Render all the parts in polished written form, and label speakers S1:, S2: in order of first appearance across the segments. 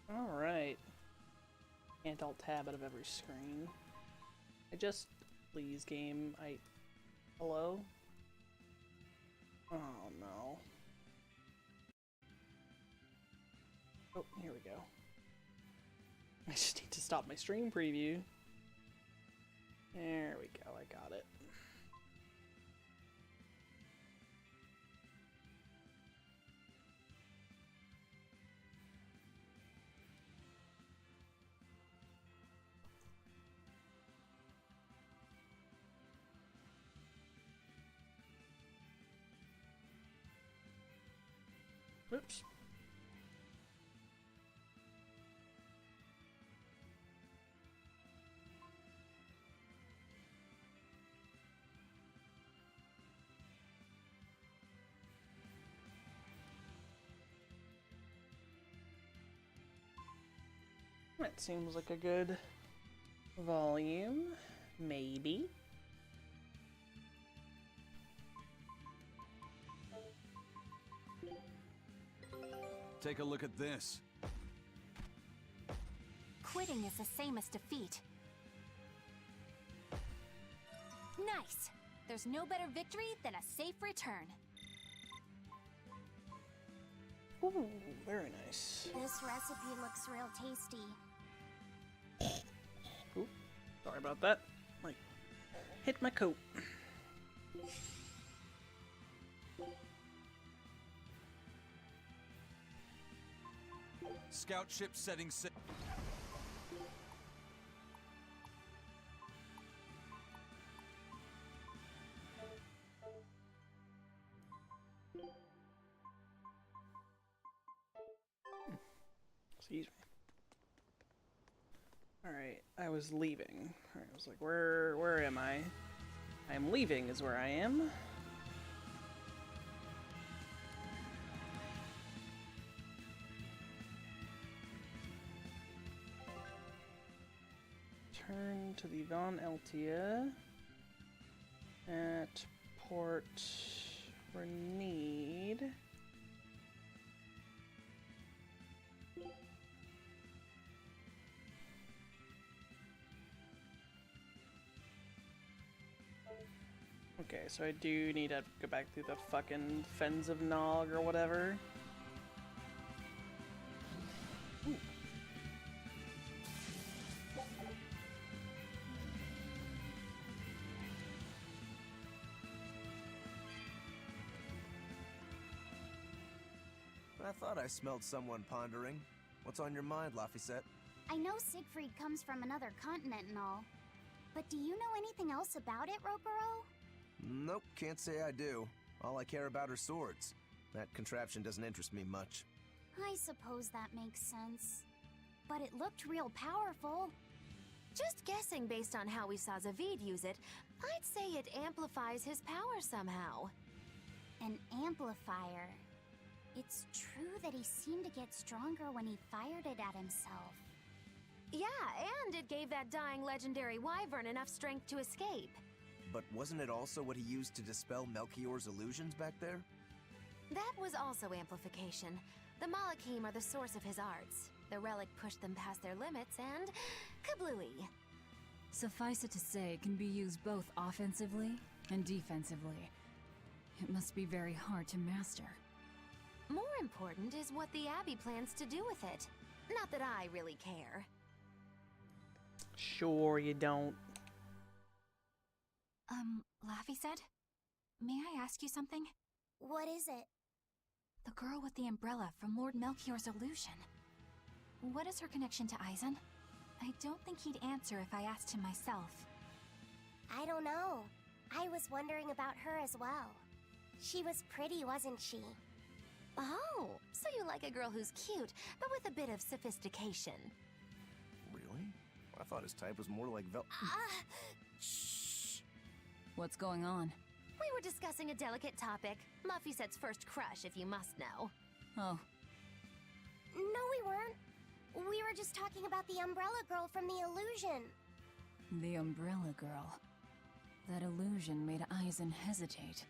S1: Alright. Can't alt-tab out of every screen. Please, game, Hello? Oh no. Oh, here we go. I just need to stop my stream preview. There we go, I got it. Oops. That seems like a good volume, maybe.
S2: Take a look at this.
S3: Quitting is the same as defeat. Nice! There's no better victory than a safe return.
S1: Ooh, very nice.
S3: This recipe looks real tasty.
S1: Ooh, sorry about that. Like, hit my coat.
S2: Scout ship setting sail.
S1: Excuse me. Alright, I was leaving. Alright, I was like, where am I? I am leaving is where I am. Turn to the Von Eltia at Port Renede. Okay, so I do need to go back through the fucking Fens of Nog or whatever. Ooh.
S4: I thought I smelled someone pondering. What's on your mind, Laphicet?
S3: I know Siegfried comes from another continent and all, but do you know anything else about it, Rokuro?
S4: Nope, can't say I do. All I care about are swords. That contraption doesn't interest me much.
S3: I suppose that makes sense. But it looked real powerful.
S5: Just guessing based on how we saw Zavid use it, I'd say it amplifies his power somehow.
S3: An amplifier. It's true that he seemed to get stronger when he fired it at himself.
S5: Yeah, and it gave that dying legendary wyvern enough strength to escape.
S4: But wasn't it also what he used to dispel Melchior's illusions back there?
S5: That was also amplification. The Malakim are the source of his arts. The relic pushed them past their limits and... kablooey!
S6: Suffice it to say, it can be used both offensively and defensively. It must be very hard to master.
S5: More important is what the Abbey plans to do with it. Not that I really care.
S1: Sure you don't.
S3: Laphicet? May I ask you something? What is it? The girl with the umbrella from Lord Melchior's illusion. What is her connection to Aizen? I don't think he'd answer if I asked him myself.
S7: I don't know. I was wondering about her as well. She was pretty, wasn't she?
S5: Oh, so you like a girl who's cute, but with a bit of sophistication.
S4: Really? I thought his type was more like
S7: Shh.
S6: What's going on?
S5: We were discussing a delicate topic. Laphicet's first crush, if you must know.
S6: Oh.
S7: No, we weren't. We were just talking about the umbrella girl from the illusion.
S6: The Umbrella Girl. That illusion made Aizen hesitate.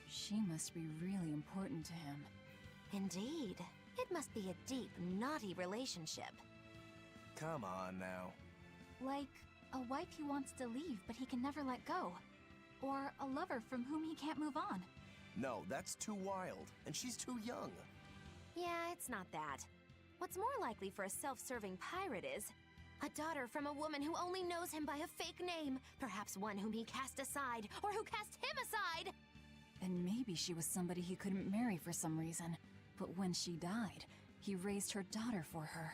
S6: She must be really important to him.
S5: Indeed. It must be a deep, naughty relationship.
S4: Come on now.
S3: Like a wife he wants to leave but he can never let go. Or a lover from whom he can't move on.
S4: No, that's too wild, and she's too young.
S5: Yeah, it's not that. What's more likely for a self-serving pirate is a daughter from a woman who only knows him by a fake name, perhaps one whom he cast aside, or who cast him aside!
S6: And maybe she was somebody he couldn't marry for some reason. But when she died, he raised her daughter for her.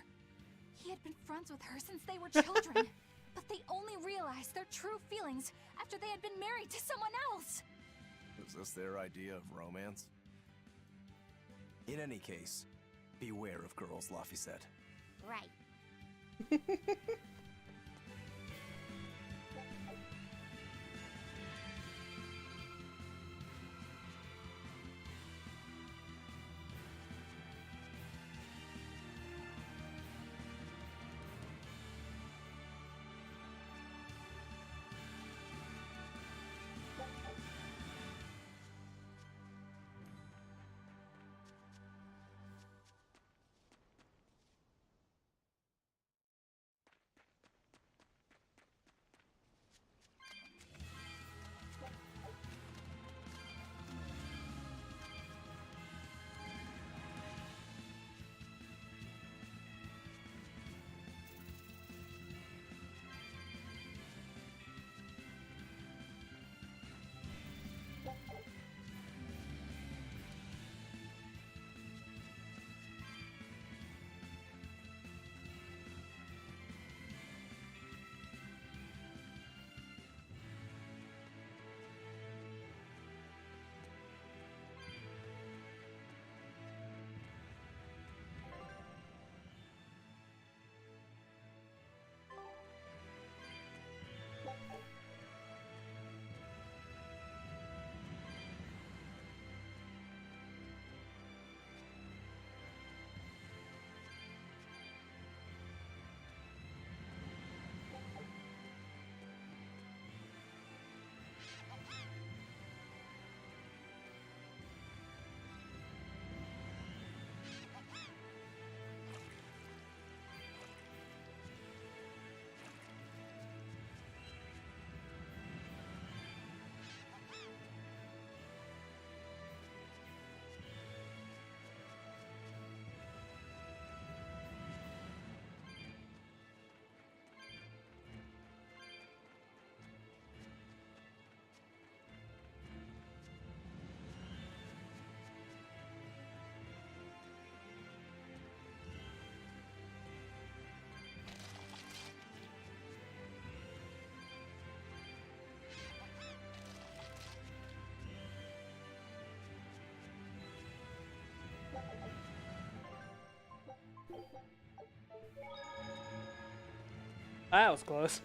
S3: He had been friends with her since they were children, but they only realized their true feelings after they had been married to someone else!
S4: Is this their idea of romance? In any case, beware of girls, Luffy said.
S7: Right.
S1: That was close.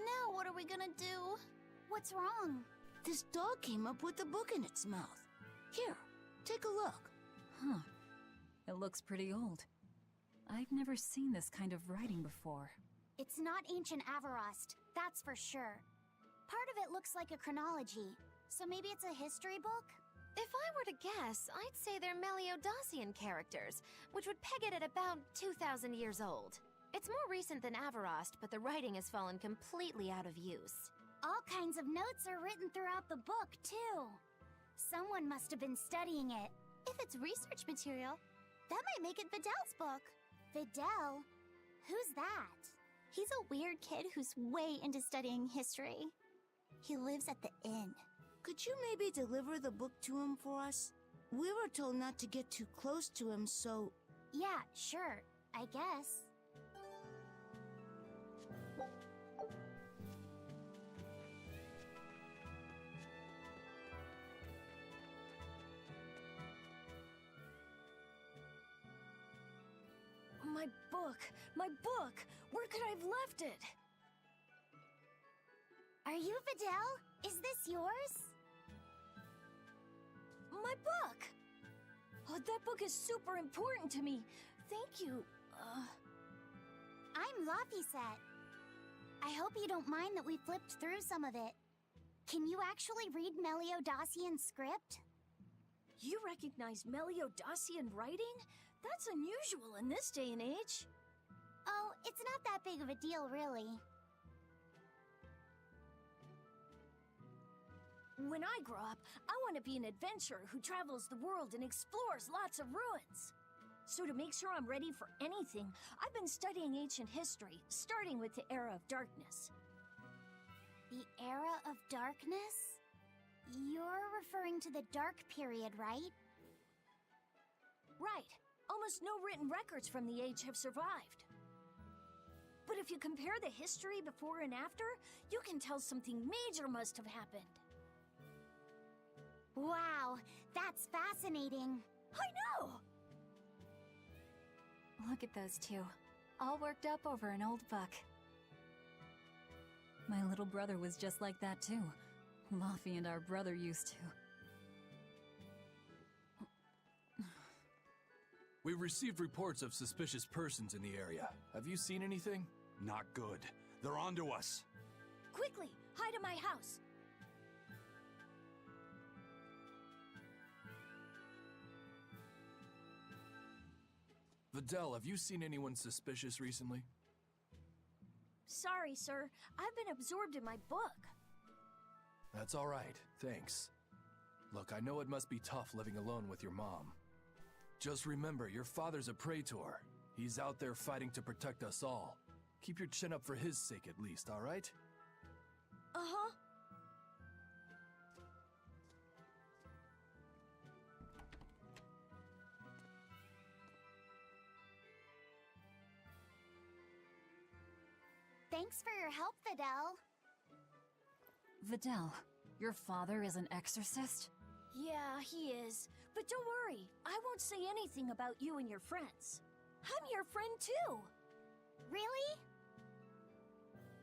S8: Now what are we gonna do?
S7: What's wrong?
S8: This dog came up with a book in its mouth. Here, take a look.
S6: Huh. It looks pretty old. I've never seen this kind of writing before.
S7: It's not ancient Avarost, that's for sure. Part of it looks like a chronology, so maybe it's a history book?
S5: If I were to guess, I'd say they're Meliodacian characters, which would peg it at about 2,000 years old. It's more recent than Avarost, but the writing has fallen completely out of use.
S7: All kinds of notes are written throughout the book, too. Someone must have been studying it.
S8: If it's research material, that might make it Videl's book.
S7: Videl? Who's that?
S8: He's a weird kid who's way into studying history. He lives at the inn. Could you maybe deliver the book to him for us? We were told not to get too close to him, so...
S7: Yeah, sure. I guess.
S8: My book! My book! Where could I have left it?
S7: Are you Videl? Is this yours?
S9: My book! Oh, that book is super important to me. Thank you.
S7: I'm Laphicet. I hope you don't mind that we flipped through some of it. Can you actually read Meliodacian script?
S9: You recognize Meliodacian writing? That's unusual in this day and age.
S7: Oh, it's not that big of a deal, really.
S9: When I grow up, I want to be an adventurer who travels the world and explores lots of ruins. So to make sure I'm ready for anything, I've been studying ancient history, starting with the Era of Darkness.
S7: The Era of Darkness? You're referring to the Dark Period, right?
S9: Right. Almost no written records from the age have survived. But if you compare the history before and after, you can tell something major must have happened.
S7: Wow, that's fascinating.
S9: I know!
S3: Look at those two, all worked up over an old book.
S6: My little brother was just like that too. Laffy and our brother used to.
S4: We've received reports of suspicious persons in the area. Have you seen anything?
S2: Not good. They're onto us.
S9: Quickly, hide in my house.
S4: Videl, have you seen anyone suspicious recently?
S9: Sorry, sir. I've been absorbed in my book.
S4: That's all right, thanks. Look, I know it must be tough living alone with your mom. Just remember, your father's a praetor. He's out there fighting to protect us all. Keep your chin up for his sake at least, all right?
S9: Uh-huh.
S7: Thanks for your help, Videl.
S6: Videl, your father is an exorcist?
S9: Yeah, he is. But don't worry, I won't say anything about you and your friends. I'm your friend too.
S7: Really?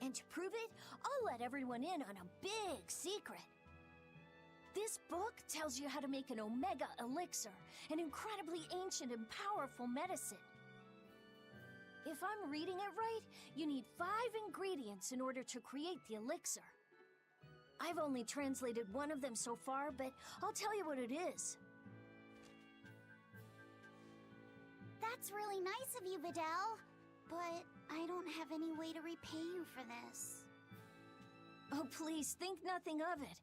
S9: And to prove it, I'll let everyone in on a big secret. This book tells you how to make an Omega Elixir, an incredibly ancient and powerful medicine. If I'm reading it right, you need 5 ingredients in order to create the elixir. I've only translated one of them so far, but I'll tell you what it is.
S7: That's really nice of you, Videl. But I don't have any way to repay you for this.
S9: Oh, please, think nothing of it.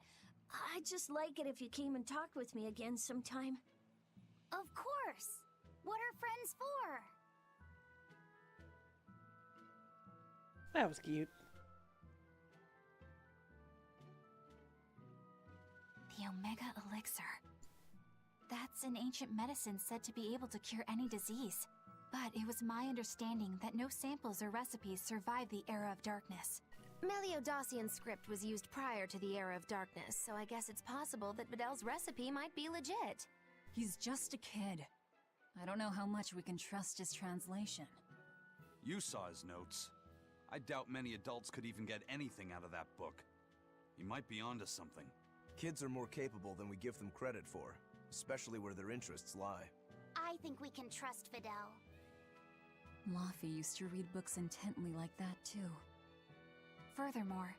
S9: I'd just like it if you came and talked with me again sometime.
S7: Of course! What are friends for?
S1: That was cute.
S3: The Omega Elixir. That's an ancient medicine said to be able to cure any disease. But it was my understanding that no samples or recipes survived the Era of Darkness.
S5: Meliodacian script was used prior to the Era of Darkness, so I guess it's possible that Videl's recipe might be legit.
S6: He's just a kid. I don't know how much we can trust his translation.
S2: You saw his notes. I doubt many adults could even get anything out of that book. He might be onto something.
S4: Kids are more capable than we give them credit for, especially where their interests lie.
S7: I think we can trust Videl.
S6: Laffy used to read books intently like that too.
S3: Furthermore,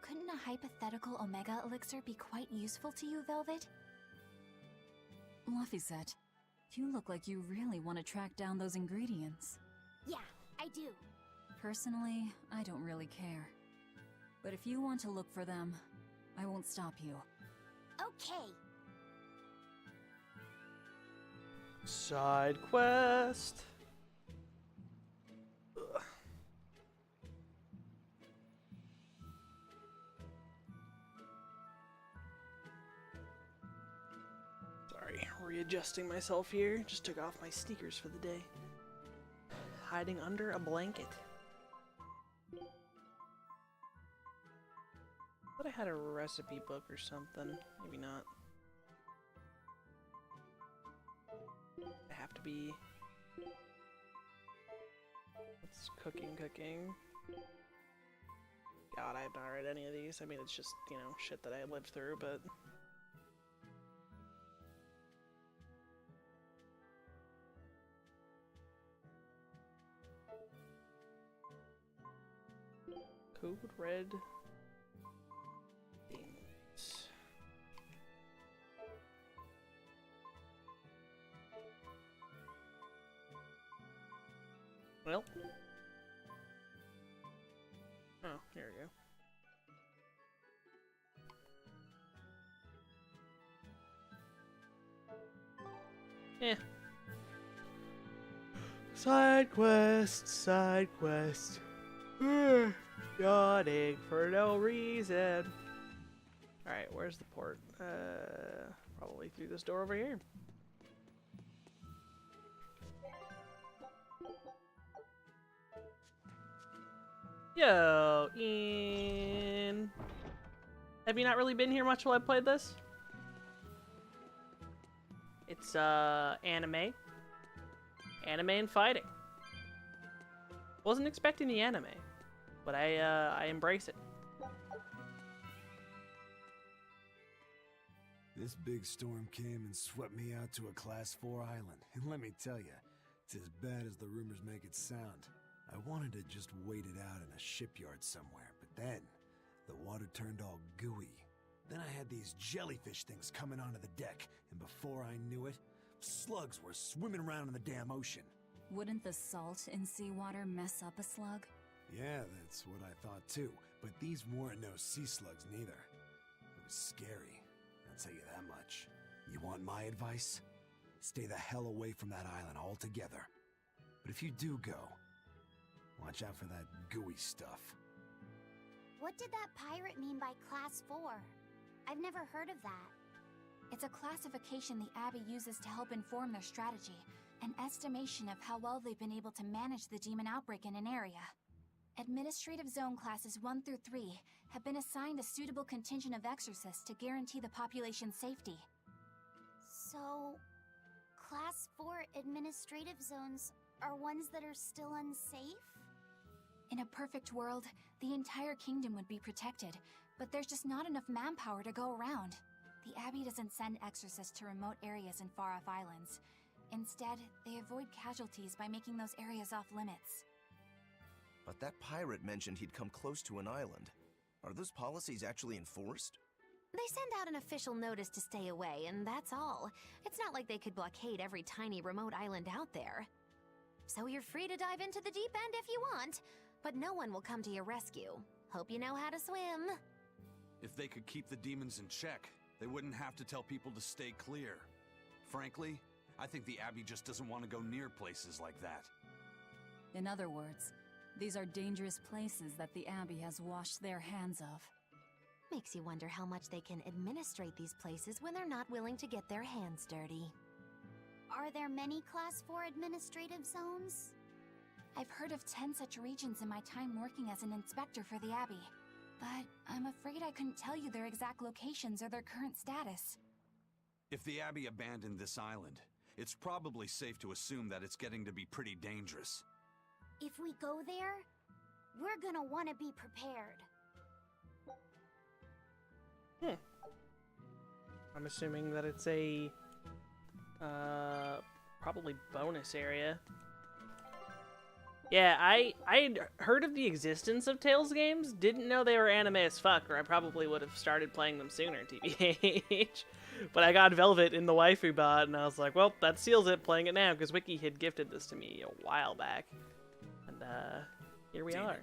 S3: couldn't a hypothetical Omega Elixir be quite useful to you, Velvet?
S6: Laphicet, you look like you really want to track down those ingredients.
S7: Yeah, I do.
S6: Personally, I don't really care. But if you want to look for them, I won't stop you.
S7: Okay.
S1: Side quest. Ugh. Sorry, readjusting myself here. Just took off my sneakers for the day. Hiding under a blanket. Thought I had a recipe book or something. Maybe not. I have to be... It's cooking. God, I have not read any of these. I mean, it's just, you know, shit that I lived through, but... Code Red... Demons. Well... Oh, here we go. Yeah. Side quest, side quest. Yawning for no reason. Alright, where's the port? Probably through this door over here. Yo, Ian. Have you not really been here much while I played this? It's, anime. Anime and fighting. Wasn't expecting the anime, but I embrace it.
S10: This big storm came and swept me out to a Class 4 island, and let me tell you, it's as bad as the rumors make it sound. I wanted to just wait it out in a shipyard somewhere, but then the water turned all gooey. Then I had these jellyfish things coming onto the deck, and before I knew it, slugs were swimming around in the damn ocean.
S6: Wouldn't the salt in seawater mess up a slug?
S10: Yeah, that's what I thought too, but these weren't no sea slugs neither. It was scary, I'll tell you that much. You want my advice? Stay the hell away from that island altogether. But if you do go, watch out for that gooey stuff.
S7: What did that pirate mean by Class 4? I've never heard of that.
S3: It's a classification the Abbey uses to help inform their strategy, an estimation of how well they've been able to manage the demon outbreak in an area. Administrative Zone Classes 1 through 3 have been assigned a suitable contingent of exorcists to guarantee the population's safety.
S7: So, Class 4 administrative zones are ones that are still unsafe?
S3: In a perfect world, the entire kingdom would be protected, but there's just not enough manpower to go around. The Abbey doesn't send exorcists to remote areas and far-off islands. Instead, they avoid casualties by making those areas off-limits.
S11: But that pirate mentioned he'd come close to an island. Are those policies actually enforced?
S5: They send out an official notice to stay away, and that's all. It's not like they could blockade every tiny remote island out there. So you're free to dive into the deep end if you want, but no one will come to your rescue. Hope you know how to swim.
S2: If they could keep the demons in check, they wouldn't have to tell people to stay clear. Frankly, I think the Abbey just doesn't want to go near places like that.
S6: In other words, these are dangerous places that the Abbey has washed their hands of.
S5: Makes you wonder how much they can administrate these places when they're not willing to get their hands dirty.
S7: Are there many Class 4 administrative zones?
S3: I've heard of 10 such regions in my time working as an inspector for the Abbey, but I'm afraid I couldn't tell you their exact locations or their current status.
S2: If the Abbey abandoned this island, it's probably safe to assume that it's getting to be pretty dangerous.
S7: If we go there, we're gonna want to be prepared.
S1: I'm assuming that it's a, probably bonus area. Yeah, I'd heard of the existence of Tales games, didn't know they were anime as fuck, or I probably would have started playing them sooner, TBH. But I got Velvet in the waifu bot, and I was like, well, that seals it, playing it now, because Wiki had gifted this to me a while back. And, here we are.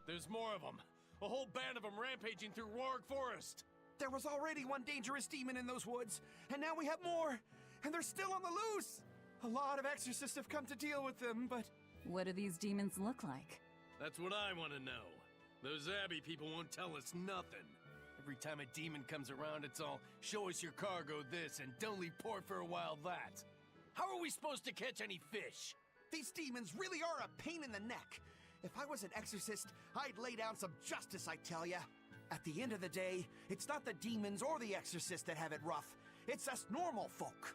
S12: There's more of them. A whole band of them rampaging through Roark Forest.
S13: There was already one dangerous demon in those woods, and now we have more, and they're still on the loose. A lot of exorcists have come to deal with them, but...
S6: What do these demons look like?
S12: That's what I want to know. Those Abbey people won't tell us nothing. Every time a demon comes around, it's all, show us your cargo this, and don't leave port for a while that. How are we supposed to catch any fish?
S13: These demons really are a pain in the neck. If I was an exorcist, I'd lay down some justice, I tell ya. At the end of the day, it's not the demons or the exorcists that have it rough. It's us normal folk.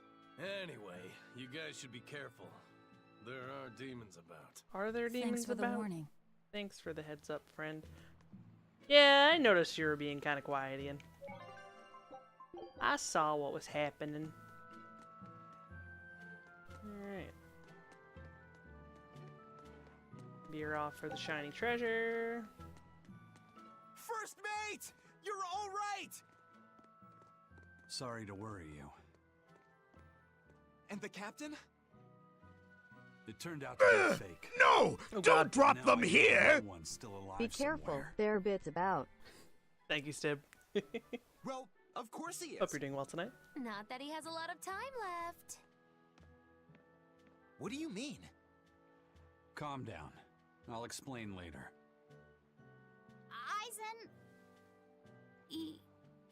S12: Anyway, you guys should be careful. There are demons about.
S1: Are there demons
S6: Thanks for
S1: about?
S6: the warning.
S1: Thanks for the heads up, friend. Yeah, I noticed you were being kind of quiet, Ian. I saw what was happening. Alright. Veer off for the shiny treasure.
S13: First mate! You're all right!
S2: Sorry to worry you.
S13: And the captain?
S2: It turned out to be fake.
S13: No!
S1: Oh,
S13: Don't
S1: God.
S13: drop
S2: Now
S13: them
S2: I know
S13: here!
S2: no one's still alive
S14: Be careful.
S2: somewhere.
S14: There are bits about.
S1: Thank you, Stib.
S13: Well, of course he is.
S1: Hope you're doing well tonight.
S5: Not that he has a lot of time left.
S13: What do you mean?
S2: Calm down. I'll explain later.
S7: Aizen!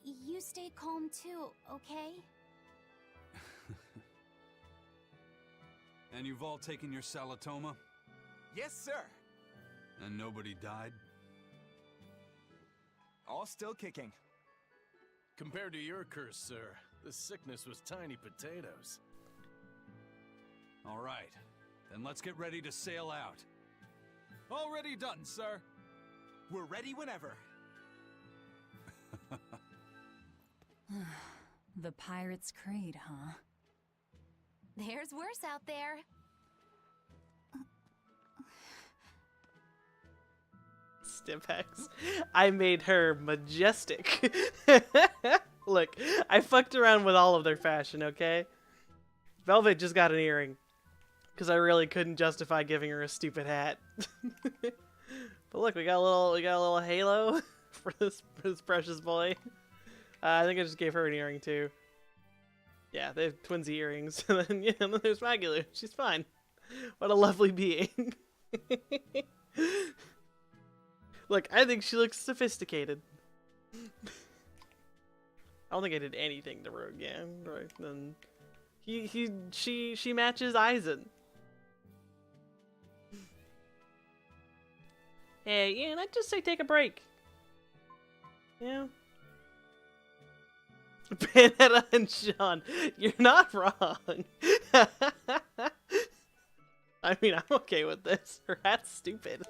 S7: You stay calm too, okay?
S2: And you've all taken your Salatoma?
S13: Yes, sir.
S2: And nobody died?
S13: All still kicking.
S12: Compared to your curse, sir, this sickness was tiny potatoes.
S2: All right. Then let's get ready to sail out.
S13: Already done, sir. We're ready whenever.
S6: The Pirate's Creed, huh?
S5: There's worse out there.
S1: Stipex. I made her majestic. Look, I fucked around with all of their fashion, okay? Velvet just got an earring. Because I really couldn't justify giving her a stupid hat. But look, we got a little halo for this precious boy. I think I just gave her an earring too. Yeah, they have twinsy earrings. And then, yeah, and then there's Magulu. She's fine. What a lovely being. Look, I think she looks sophisticated. I don't think I did anything to Rogue, yeah. Right, then she matches Aizen. Hey, Ian, I'd just say take a break. Yeah. Bayonetta and Sean, you're not wrong. I mean, I'm okay with this. Her hat's stupid.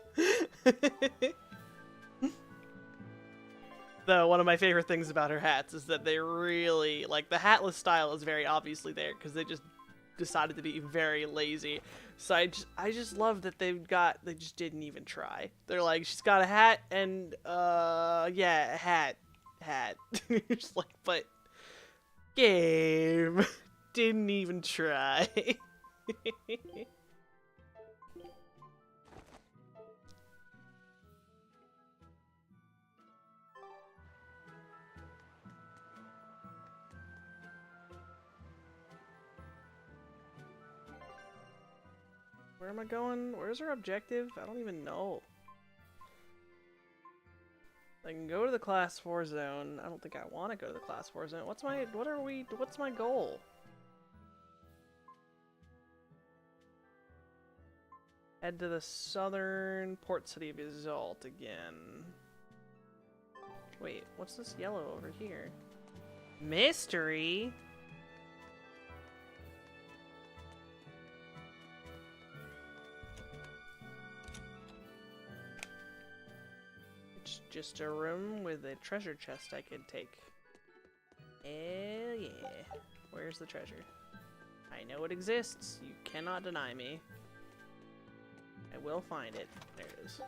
S1: Though, one of my favorite things about her hats is that they really, like, the hatless style is very obviously there because they just decided to be very lazy. So I just love that they just didn't even try. They're like, she's got a hat and, yeah, hat. You're just like, but, game, didn't even try. Where am I going? Where's our objective? I don't even know. I can go to the class 4 zone. I don't think I want to go to the class 4 zone. What's my goal? Head to the southern port city of Exalt again. Wait, what's this yellow over here? Mystery? It's just a room with a treasure chest I could take. Hell yeah. Where's the treasure? I know it exists. You cannot deny me. I will find it. There it is.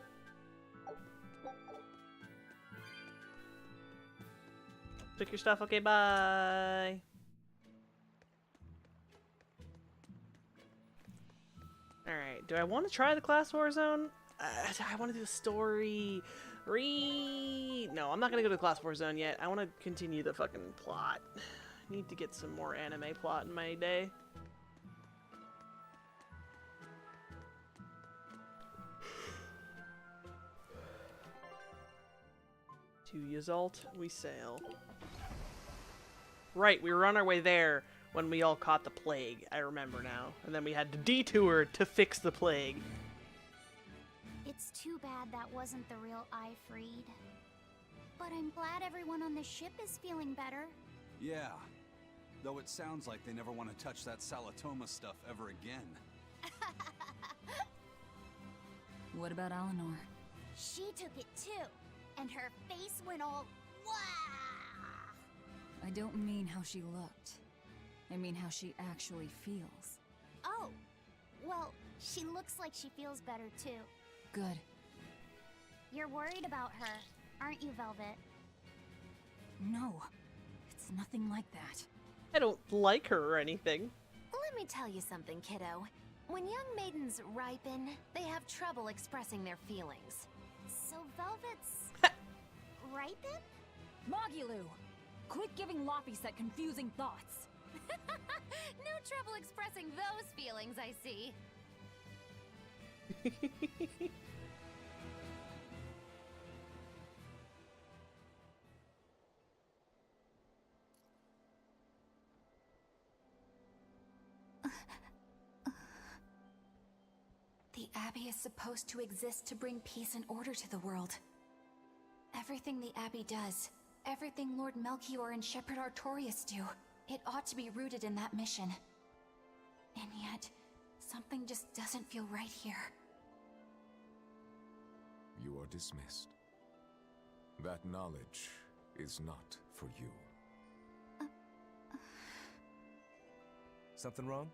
S1: Took your stuff. Okay, bye. Alright, do I want to try the class war zone? I want to do the story. No, I'm not going to go to the class war zone yet. I want to continue the fucking plot. I need to get some more anime plot in my day. To Yzalt we sail. Right, we were on our way there when we all caught the plague, I remember now. And then we had to detour to fix the plague.
S7: It's too bad that wasn't the real Ifreed. But I'm glad everyone on the ship is feeling better.
S2: Yeah. Though it sounds like they never want to touch that Salatoma stuff ever again.
S6: What about Eleanor?
S7: She took it too. and her face went all wow.
S6: I don't mean how she looked. I mean how she actually feels.
S7: Oh, well, she looks like she feels better too.
S6: Good.
S7: You're worried about her, aren't you, Velvet?
S6: No, it's nothing like that.
S1: I don't like her or anything.
S5: Let me tell you something, kiddo. When young maidens ripen, they have trouble expressing their feelings.
S7: So Velvet's ripen?
S6: Magilu! Quit giving Laphicet confusing thoughts.
S5: No trouble expressing those feelings, I see.
S3: The Abbey is supposed to exist to bring peace and order to the world. Everything the Abbey does, everything Lord Melchior and Shepherd Artorias do, it ought to be rooted in that mission. And yet, something just doesn't feel right here.
S14: You are dismissed. That knowledge is not for you.
S11: Something wrong?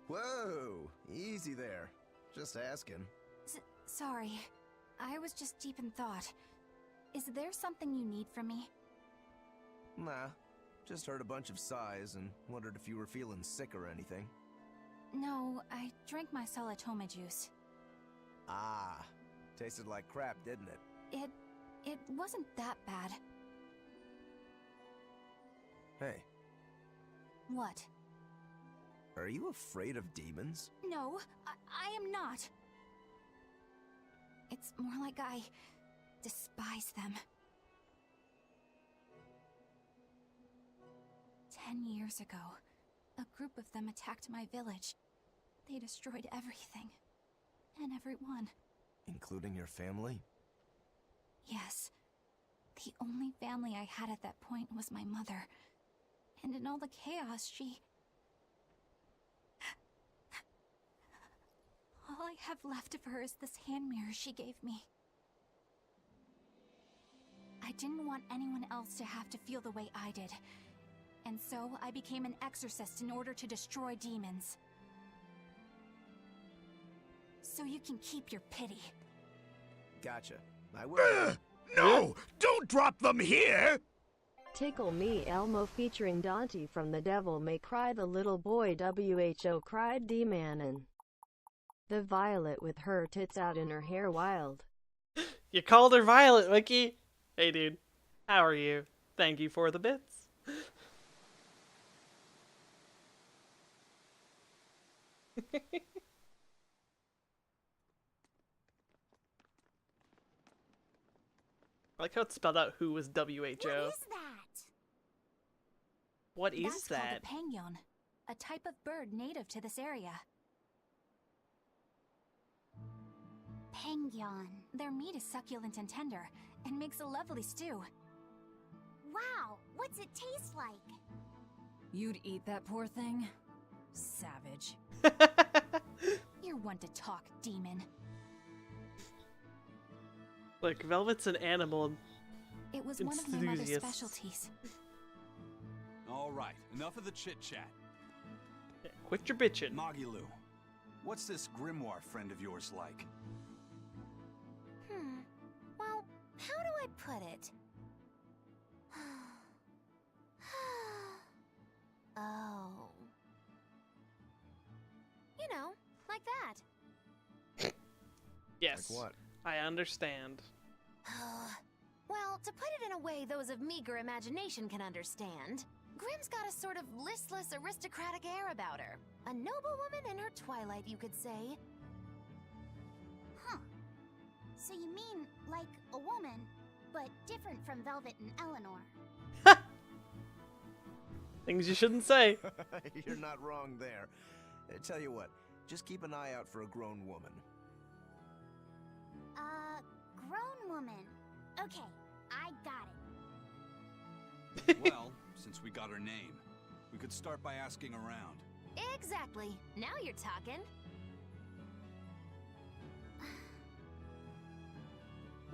S11: Whoa! Easy there. Just asking.
S3: Sorry. I was just deep in thought. Is there something you need from me?
S11: Nah. Just heard a bunch of sighs and wondered if you were feeling sick or anything.
S3: No, I drank my Salatoma juice.
S11: Ah. Tasted like crap, didn't it?
S3: It wasn't that bad.
S11: Hey.
S3: What?
S11: Are you afraid of demons?
S3: No, I am not. It's more like I despise them. 10 years ago, a group of them attacked my village. They destroyed everything. And everyone.
S11: Including your family?
S3: Yes. The only family I had at that point was my mother. And in all the chaos, she... All I have left of her is this hand mirror she gave me. I didn't want anyone else to have to feel the way I did. And so I became an exorcist in order to destroy demons. So you can keep your pity.
S11: Gotcha. I will.
S15: No! Don't drop them here!
S16: Tickle Me Elmo featuring Dante from The Devil May Cry. The little boy WHO cried D-Manin. The Violet with her tits out and her hair wild.
S1: You called her Violet, Wiki. Hey, dude. How are you? Thank you for the bits. I like how it's spelled out who was WHO.
S7: What is that?
S1: What is
S3: That's
S1: that?
S3: called a penguin, a type of bird native to this area.
S7: Penguin.
S3: Their meat is succulent and tender, and makes a lovely stew.
S7: Wow, what's it taste like?
S6: You'd eat that poor thing? Savage.
S3: You're one to talk, demon.
S1: Like, Velvet's an animal.
S3: It was one of my mother's
S1: enthusiast.
S3: specialties.
S2: All right, enough of the chit-chat.
S1: Quit your bitching.
S2: Magilu, what's this grimoire friend of yours like?
S5: Well, how do I put it? Oh. You know, like that.
S1: Yes.
S11: Like what?
S1: I understand.
S5: Well, to put it in a way those of meager imagination can understand, Grimm's got a sort of listless, aristocratic air about her. A noble woman in her twilight, you could say.
S7: Huh. So you mean like a woman, but different from Velvet and Eleanor.
S1: Things you shouldn't say.
S11: You're not wrong there. Tell you what, just keep an eye out for a grown woman.
S7: Grown woman. Okay, I got it.
S2: Well, since we got her name, we could start by asking around.
S5: Exactly. Now you're talking.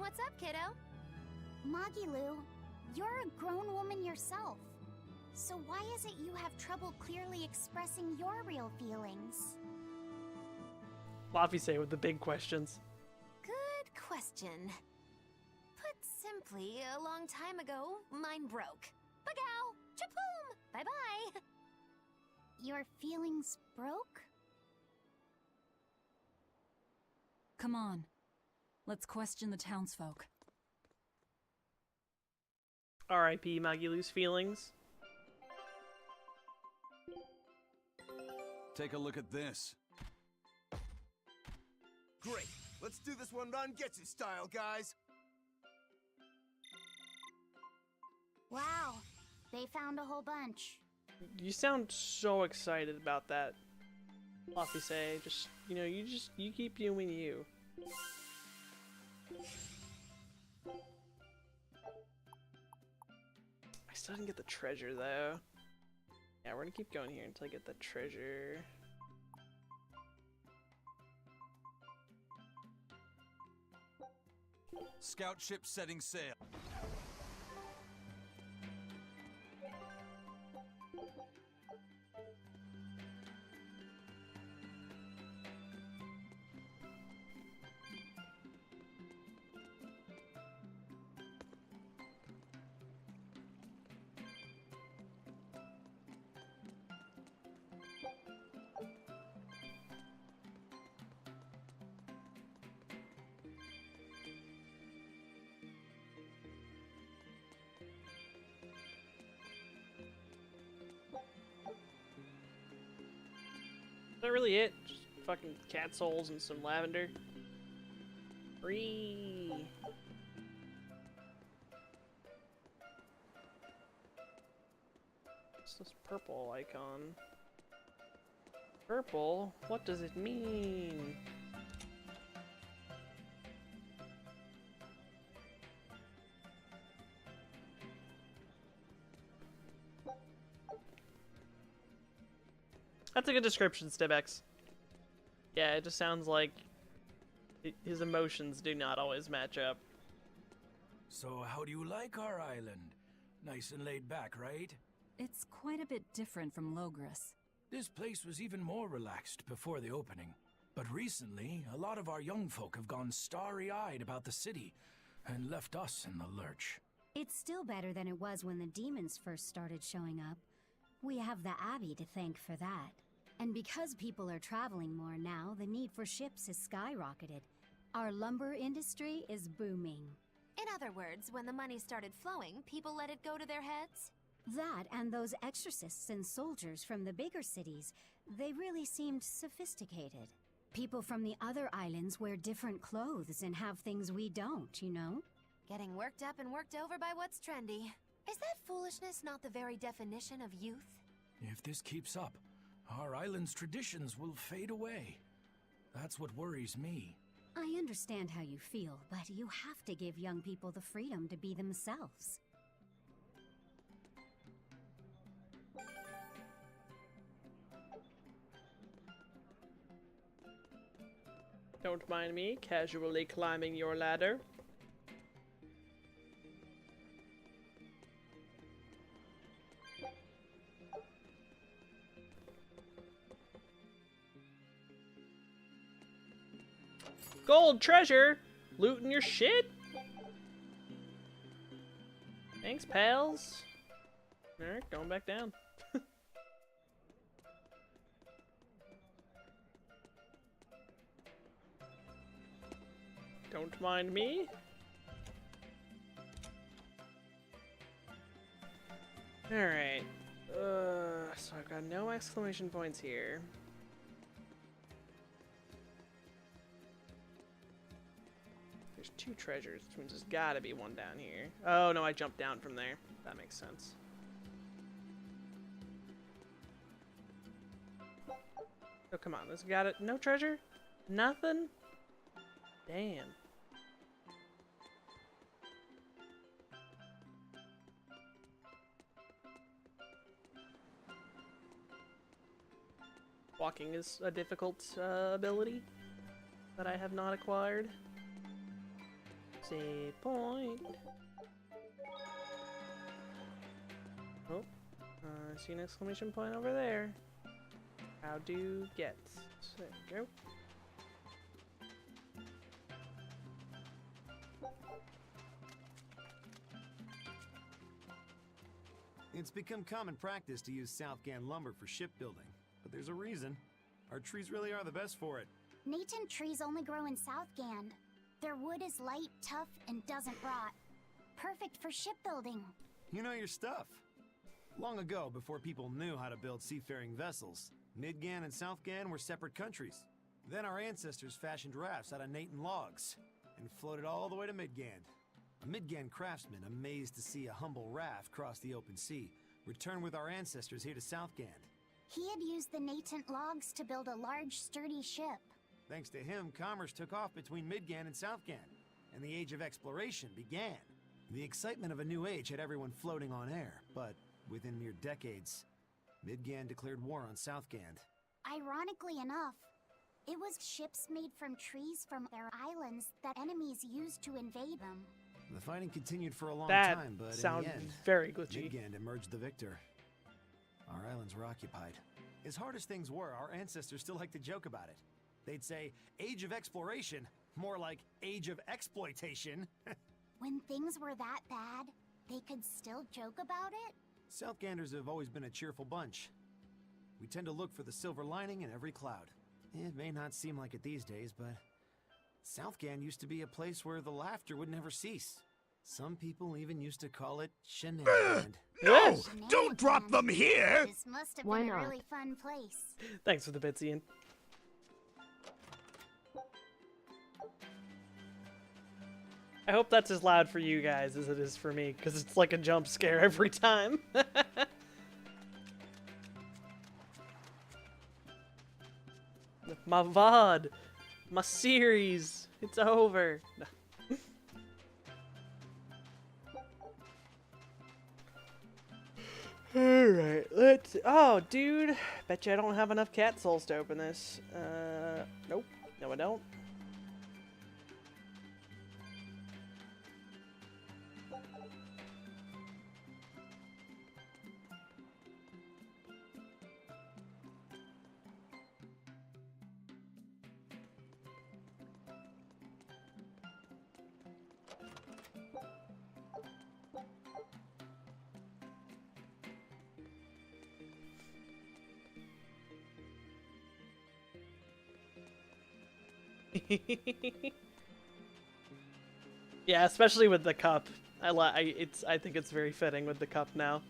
S5: What's up, kiddo?
S7: Magilu, you're a grown woman yourself. So why is it you have trouble clearly expressing your real feelings?
S1: Laffy with the big questions.
S5: Good question. Put simply, a long time ago, mine broke. Bagow! Chapoom! Bye-bye!
S7: Your feelings broke?
S6: Come on. Let's question the townsfolk.
S1: R.I.P. Magilu's feelings.
S2: Take a look at this.
S13: Great. Let's do this one run Getsu style, guys.
S7: Wow, they found a whole bunch.
S1: You sound so excited about that, Laffy. Just, you keep doing you. I still didn't get the treasure, though. Yeah, we're gonna keep going here until I get the treasure.
S2: Scout ship setting sail.
S1: Is that really it? Just fucking cat souls and some lavender? Free! What's this purple icon? Purple? What does it mean? That's a good description, Stibex. Yeah, it just sounds like his emotions do not always match up.
S17: So how do you like our island? Nice and laid back, right?
S6: It's quite a bit different from Logris.
S17: This place was even more relaxed before the opening. But recently, a lot of our young folk have gone starry-eyed about the city and left us in the lurch.
S18: It's still better than it was when the demons first started showing up. We have the Abbey to thank for that. And because people are traveling more now, the need for ships has skyrocketed. Our lumber industry is booming.
S5: In other words, when the money started flowing, people let it go to their heads?
S18: That and those exorcists and soldiers from the bigger cities, they really seemed sophisticated. People from the other islands wear different clothes and have things we don't, you know?
S5: Getting worked up and worked over by what's trendy. Is that foolishness not the very definition of youth?
S17: If this keeps up, our island's traditions will fade away. That's what worries me.
S18: I understand how you feel, but you have to give young people the freedom to be themselves.
S1: Don't mind me casually climbing your ladder. Gold treasure! Looting your shit? Thanks, pals. Alright, going back down. Don't mind me. Alright. So I've got no exclamation points here. There's 2 treasures, which means there's gotta be one down here. Oh no, I jumped down from there. That makes sense. Oh, come on, this got it. No treasure? Nothing? Damn. Walking is a difficult ability that I have not acquired. Save point. Oh, I see an exclamation point over there. How do gets? There we go.
S10: It's become common practice to use Southgan lumber for shipbuilding, but there's a reason. Our trees really are the best for it.
S7: Natant trees only grow in Southgand. Their wood is light, tough, and doesn't rot. Perfect for shipbuilding.
S10: You know your stuff. Long ago, before people knew how to build seafaring vessels, Midgan and Southgan were separate countries. Then our ancestors fashioned rafts out of Natant logs and floated all the way to Midgand. A Midgand craftsman, amazed to see a humble raft cross the open sea, returned with our ancestors here to Southgand.
S7: He had used the Natant logs to build a large, sturdy ship.
S10: Thanks to him, commerce took off between Midgand and Southgand, and the Age of Exploration began. The excitement of a new age had everyone floating on air, but within mere decades, Midgand declared war on Southgand.
S7: Ironically enough, it was ships made from trees from their islands that enemies used to invade them.
S10: The fighting continued for a long
S1: That
S10: time, but
S1: sounds
S10: in the end,
S1: very glitchy.
S10: Midgand emerged the victor. Our islands were occupied. As hard as things were, our ancestors still like to joke about it. They'd say, Age of Exploration, more like Age of Exploitation.
S7: When things were that bad, they could still joke about it?
S10: Southganders have always been a cheerful bunch. We tend to look for the silver lining in every cloud. It may not seem like it these days, but Southgand used to be a place where the laughter would never cease. Some people even used to call it Shenanigans.
S15: No! Don't drop them here!
S7: This must have
S16: Why
S7: been a
S16: not?
S7: really fun place.
S1: Thanks for the bits, Ian. I hope that's as loud for you guys as it is for me, because it's like a jump scare every time. My VOD, my series, it's over. Alright, let's... Oh, dude. Bet you I don't have enough cat souls to open this. Nope. No, I don't. Yeah, especially with the cup. I think it's very fitting with the cup now.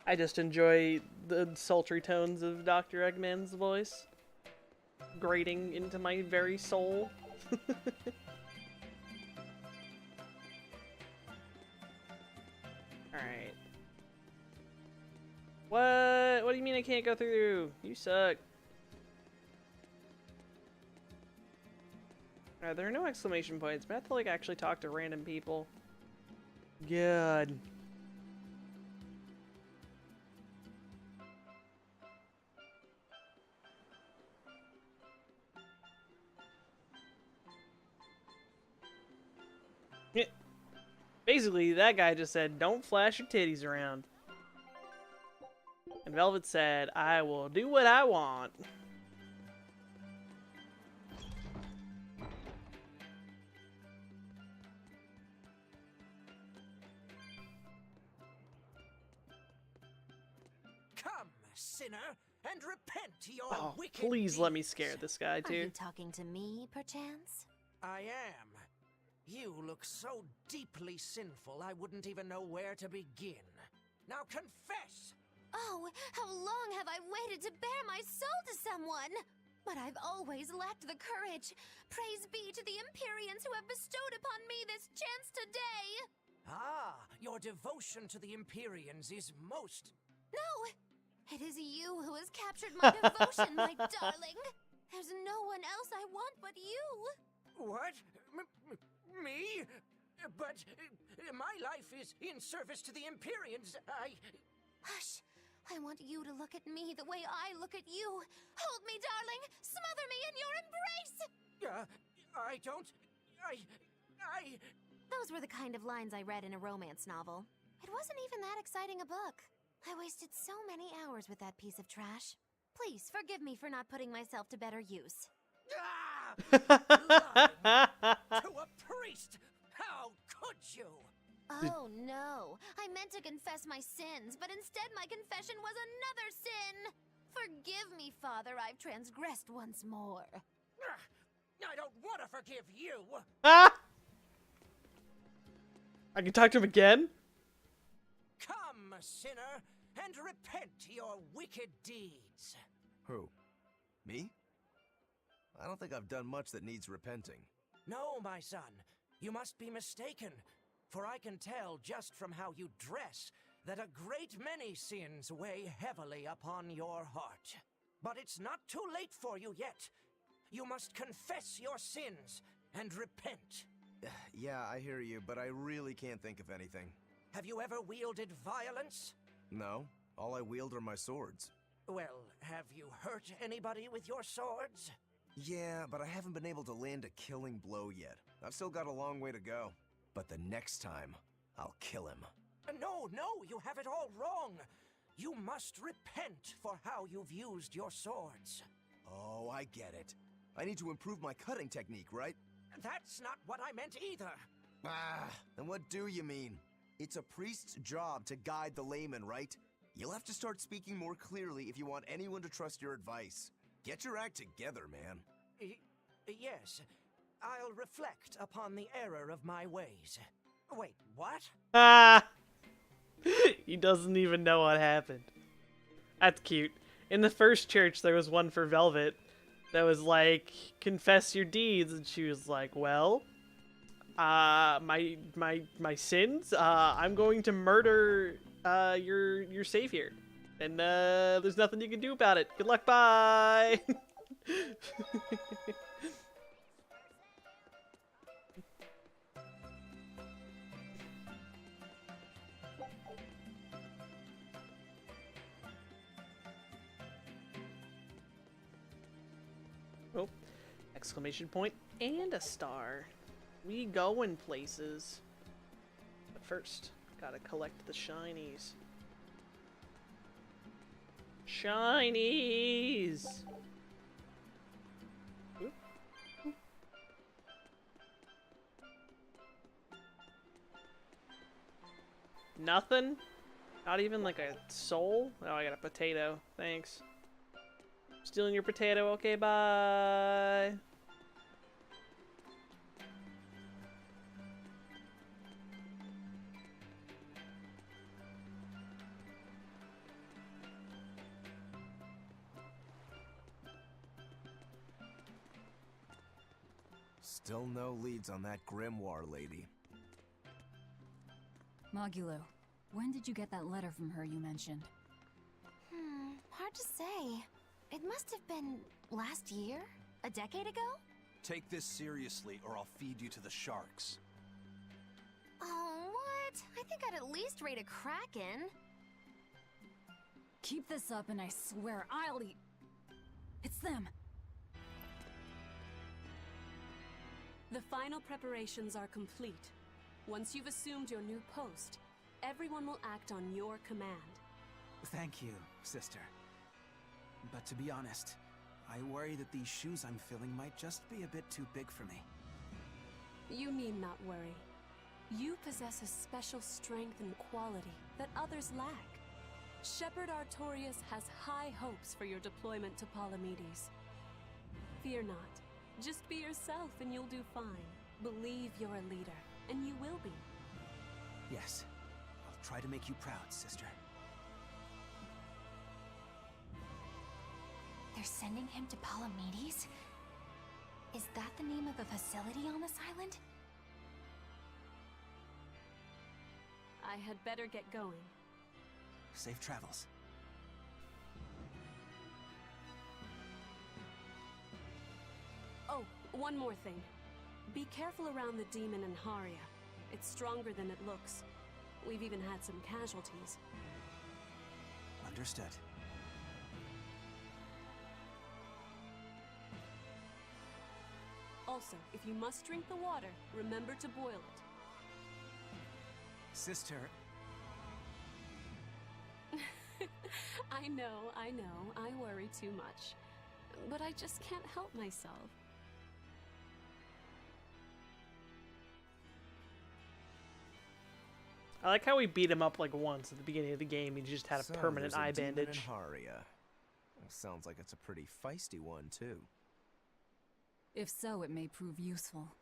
S1: I just enjoy the sultry tones of Dr. Eggman's voice grating into my very soul. Alright. What? What do you mean I can't go through? You suck. There are no exclamation points, but I have to like actually talk to random people. Good. Basically, that guy just said, don't flash your titties around. And Velvet said, I will do what I want.
S19: Come, sinner, and repent your
S1: Oh,
S19: wicked
S1: please let me
S19: deeds.
S1: scare this guy,
S5: Are
S1: too.
S5: you talking to me, perchance?
S19: I am. You look so deeply sinful, I wouldn't even know where to begin. Now confess!
S5: Oh, how long have I waited to bare my soul to someone? But I've always lacked the courage. Praise be to the Empyreans who have bestowed upon me this chance today!
S19: Ah, your devotion to the Empyreans is most...
S5: No! It is you who has captured my devotion, my darling! There's no one else I want but you!
S19: What? Me? But my life is in service to the Empyreans.
S5: Hush! I want you to look at me the way I look at you. Hold me, darling. Smother me in your embrace.
S19: I don't...
S5: Those were the kind of lines I read in a romance novel. It wasn't even that exciting a book. I wasted so many hours with that piece of trash. Please forgive me for not putting myself to better use.
S19: To a priest! How could you?
S5: Oh no, I meant to confess my sins, but instead my confession was another sin! Forgive me, Father, I've transgressed once more.
S19: I don't want to forgive you!
S1: Ah! I can talk to him again?
S19: Come, sinner, and repent your wicked deeds.
S11: Who? Me? I don't think I've done much that needs repenting.
S19: No, my son, you must be mistaken. For I can tell just from how you dress that a great many sins weigh heavily upon your heart. But it's not too late for you yet. You must confess your sins and repent.
S11: Yeah, I hear you, but I really can't think of anything.
S19: Have you ever wielded violence?
S11: No, all I wield are my swords.
S19: Well, have you hurt anybody with your swords?
S11: Yeah, but I haven't been able to land a killing blow yet. I've still got a long way to go. But the next time, I'll kill him.
S19: No, you have it all wrong. You must repent for how you've used your swords.
S11: Oh, I get it. I need to improve my cutting technique, right?
S19: That's not what I meant either.
S11: Ah, then what do you mean? It's a priest's job to guide the layman, right? You'll have to start speaking more clearly if you want anyone to trust your advice. Get your act together, man.
S19: Yes. I'll reflect upon the error of my ways. Wait, what?
S1: Ah! He doesn't even know what happened. That's cute. In the first church, there was one for Velvet that was like, confess your deeds, and she was like, well, my sins, I'm going to murder your savior, and there's nothing you can do about it. Good luck, bye. Oh, exclamation point and a star. We going places. But first, gotta collect the shinies. Shinies! Oop. Nothing? Not even like a soul? Oh, I got a potato. Thanks. Stealing your potato. Okay, bye.
S11: Still no leads on that grimoire lady.
S6: Magulu, when did you get that letter from her you mentioned?
S5: Hard to say. It must have been last year? A decade ago?
S2: Take this seriously, or I'll feed you to the sharks.
S5: Oh, what? I think I'd at least rate a Kraken.
S6: Keep this up and I swear I'll eat... It's them!
S20: The final preparations are complete. Once you've assumed your new post, everyone will act on your command.
S21: Thank you, sister. But to be honest, I worry that these shoes I'm filling might just be a bit too big for me.
S20: You need not worry. You possess a special strength and quality that others lack. Shepherd Artorias has high hopes for your deployment to Palamedes. Fear not. Just be yourself and you'll do fine. Believe you're a leader, and you will be.
S21: Yes, I'll try to make you proud, sister.
S3: They're sending him to Palamedes? Is that the name of a facility on this island?
S20: I had better get going.
S21: Safe travels.
S20: Oh, one more thing. Be careful around the demon in Haria. It's stronger than it looks. We've even had some casualties.
S21: Understood.
S20: Also, if you must drink the water, remember to boil it.
S21: Sister...
S20: I know, I worry too much. But I just can't help myself.
S1: I like how we beat him up like once at the beginning of the game. He just had a permanent eye bandage.
S11: Haria. Sounds like it's a pretty feisty one, too.
S6: If so, it may prove useful.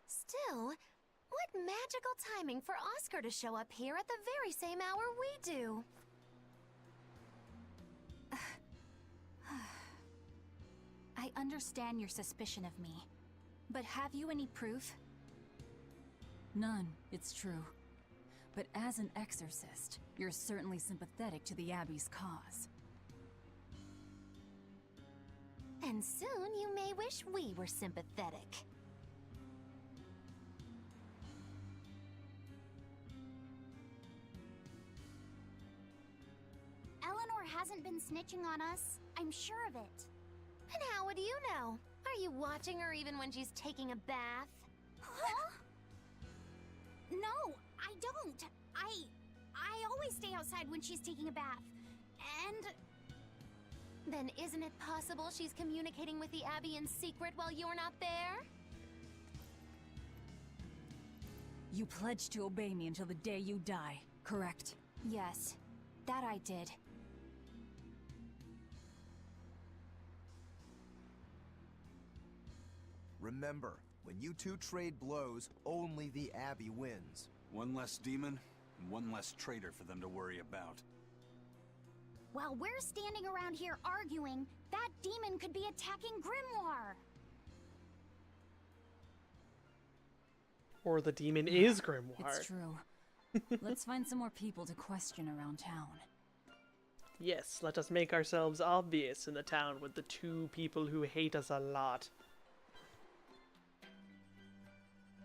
S5: Still, what magical timing for Oscar to show up here at the very same hour we do.
S3: I understand your suspicion of me, but have you any proof?
S6: None, it's true. But as an exorcist, you're certainly sympathetic to the Abbey's cause.
S5: And soon you may wish we were sympathetic.
S7: Eleanor hasn't been snitching on us. I'm sure of it.
S5: And how would you know? Are you watching her even when she's taking a bath?
S7: Huh? No, I don't. I always stay outside when she's taking a bath. And...
S5: Then isn't it possible she's communicating with the Abbey in secret while you're not there?
S6: You pledged to obey me until the day you die, correct?
S3: Yes, that I did.
S11: Remember, when you two trade blows, only the Abbey wins.
S2: One less demon, and one less traitor for them to worry about.
S7: While we're standing around here arguing, that demon could be attacking Grimoire.
S1: Or the demon is Grimoire.
S6: It's true. Let's find some more people to question around town.
S1: Yes, let us make ourselves obvious in the town with the two people who hate us a lot.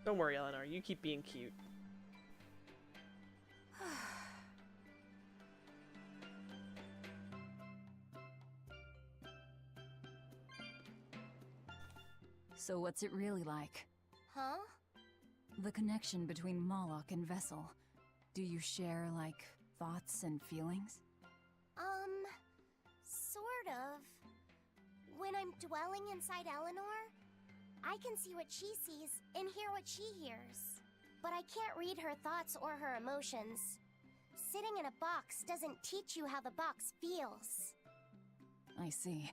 S1: Don't worry, Eleanor, you keep being cute.
S6: So what's it really like?
S5: Huh?
S6: The connection between Moloch and Vessel. Do you share, like, thoughts and feelings?
S7: Sort of. When I'm dwelling inside Eleanor, I can see what she sees and hear what she hears. But I can't read her thoughts or her emotions. Sitting in a box doesn't teach you how the box feels.
S6: I see.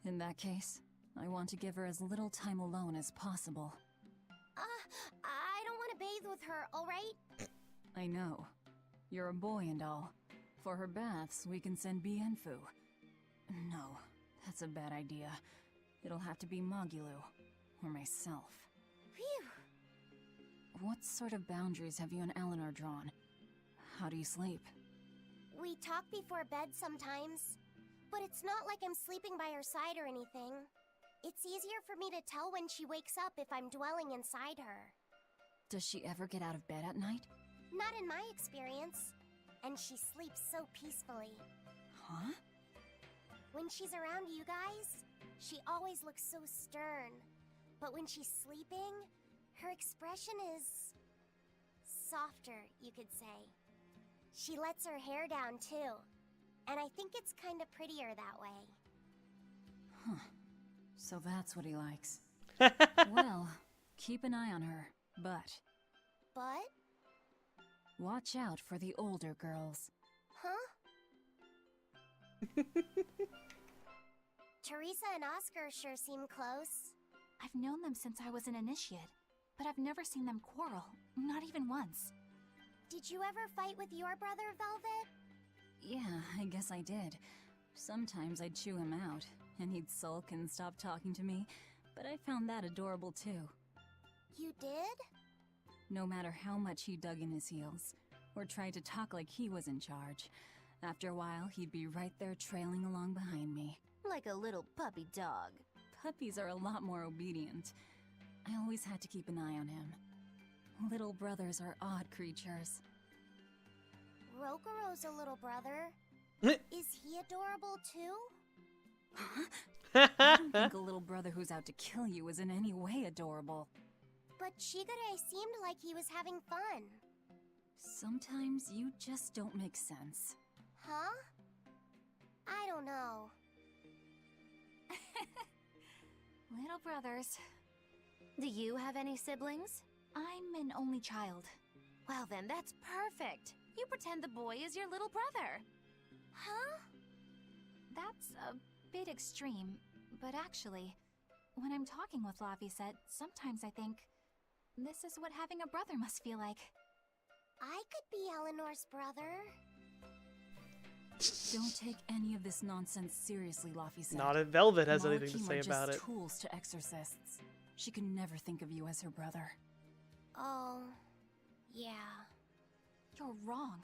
S6: In that case, I want to give her as little time alone as possible.
S7: I don't want to bathe with her, alright?
S6: I know. You're a boy and all. For her baths, we can send Bienfu. No, that's a bad idea. It'll have to be Magulu, or myself.
S7: Phew!
S6: What sort of boundaries have you and Eleanor drawn? How do you sleep?
S7: We talk before bed sometimes, but it's not like I'm sleeping by her side or anything. It's easier for me to tell when she wakes up if I'm dwelling inside her.
S6: Does she ever get out of bed at night?
S7: Not in my experience. And she sleeps so peacefully.
S6: Huh?
S7: When she's around you guys, she always looks so stern. But when she's sleeping, her expression is... softer, you could say. She lets her hair down, too. And I think it's kinda prettier that way.
S6: Huh. So that's what he likes. Well, keep an eye on her, but...
S7: But?
S6: Watch out for the older girls.
S7: Huh? Teresa and Oscar sure seem close.
S3: I've known them since I was an initiate, but I've never seen them quarrel, not even once.
S7: Did you ever fight with your brother, Velvet?
S6: Yeah, I guess I did. Sometimes I'd chew him out, and he'd sulk and stop talking to me, but I found that adorable too.
S7: You did?
S6: No matter how much he dug in his heels, or tried to talk like he was in charge, after a while he'd be right there trailing along behind me.
S5: Like a little puppy dog.
S6: Puppies are a lot more obedient. I always had to keep an eye on him. Little brothers are odd creatures.
S7: Rokuro's a little brother. Is he adorable too?
S6: I don't think a little brother who's out to kill you is in any way adorable.
S7: But Shigure seemed like he was having fun.
S6: Sometimes you just don't make sense.
S7: Huh? I don't know.
S3: Little brothers.
S5: Do you have any siblings?
S3: I'm an only child.
S5: Well then, that's perfect. You pretend the boy is your little brother.
S3: Huh? That's a bit extreme, but actually, when I'm talking with Laphicet, sometimes I think, this is what having a brother must feel like.
S7: I could be Eleanor's brother.
S6: Don't take any of this nonsense seriously, Laphicet.
S1: Not if Velvet has anything to say
S6: Malachim are
S1: about
S6: just
S1: it.
S6: Tools to exorcists. She can never think of you as her brother.
S7: Oh, yeah.
S3: You're wrong.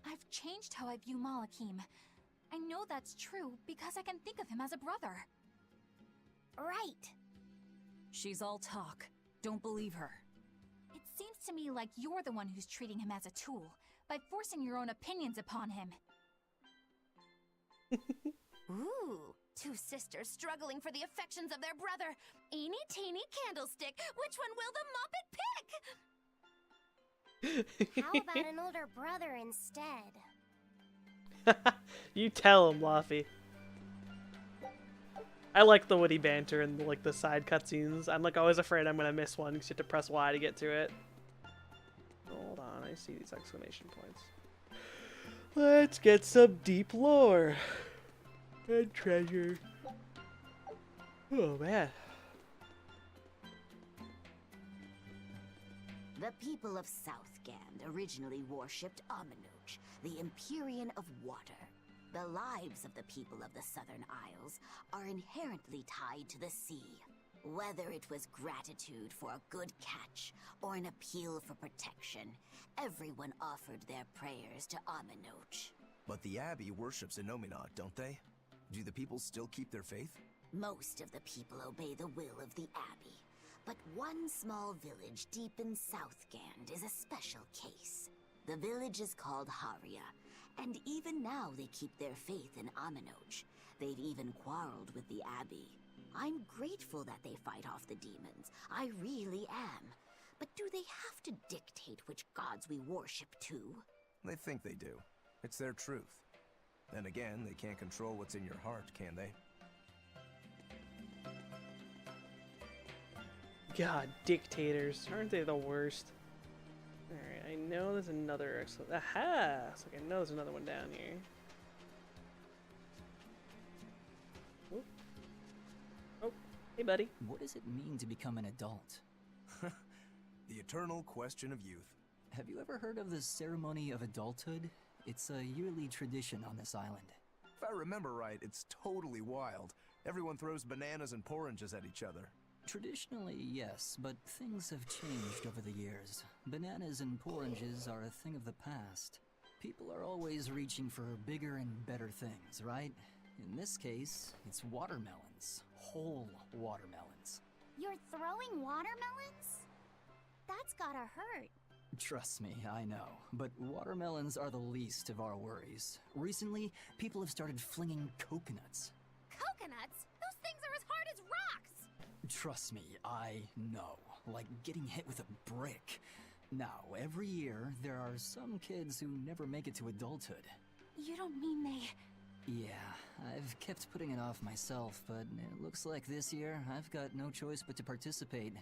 S3: I've changed how I view Malachim. I know that's true because I can think of him as a brother.
S7: Right.
S6: She's all talk. Don't believe her.
S3: It seems to me like you're the one who's treating him as a tool, by forcing your own opinions upon him.
S5: Ooh, two sisters struggling for the affections of their brother. Eeny teeny candlestick, which one will the Muppet pick?
S7: How about an older brother instead?
S1: You tell him, Laffy. I like the witty banter and like the side cutscenes. I'm like always afraid I'm gonna miss one because you have to press Y to get to it. Hold on, I see these exclamation points. Let's get some deep lore and treasure. Oh man.
S8: The people of Southgand originally worshipped Amenoch, the Empyrean of Water. The lives of the people of the Southern Isles are inherently tied to the sea. Whether it was gratitude for a good catch or an appeal for protection, everyone offered their prayers to Amenoch.
S11: But the Abbey worships Innominat, don't they? Do the people still keep their faith?
S8: Most of the people obey the will of the Abbey, but one small village deep in Southgand is a special case. The village is called Haria, and even now they keep their faith in Amenoch. They've even quarreled with the Abbey. I'm grateful that they fight off the demons. I really am. But do they have to dictate which gods we worship too?
S11: They think they do. It's their truth. Then again, they can't control what's in your heart, can they?
S1: God, dictators. Aren't they the worst? Alright, I know there's another excellent. Aha! It's like I know there's another one down here. Oop. Oh, hey buddy.
S22: What does it mean to become an adult?
S11: The eternal question of youth.
S22: Have you ever heard of the ceremony of adulthood? It's a yearly tradition on this island.
S11: If I remember right, it's totally wild. Everyone throws bananas and porridges at each other.
S22: Traditionally, yes, but things have changed over the years. Bananas and porridges are a thing of the past. People are always reaching for bigger and better things, right? In this case, it's watermelons. Whole watermelons.
S7: You're throwing watermelons? That's gotta hurt.
S22: Trust me, I know. But watermelons are the least of our worries. Recently, people have started flinging coconuts.
S5: Coconuts? Those things are as hard as rocks!
S22: Trust me, I know. Like getting hit with a brick. Now, every year, there are some kids who never make it to adulthood.
S3: You don't mean they...
S22: Yeah, I've kept putting it off myself, but it looks like this year I've got no choice but to participate.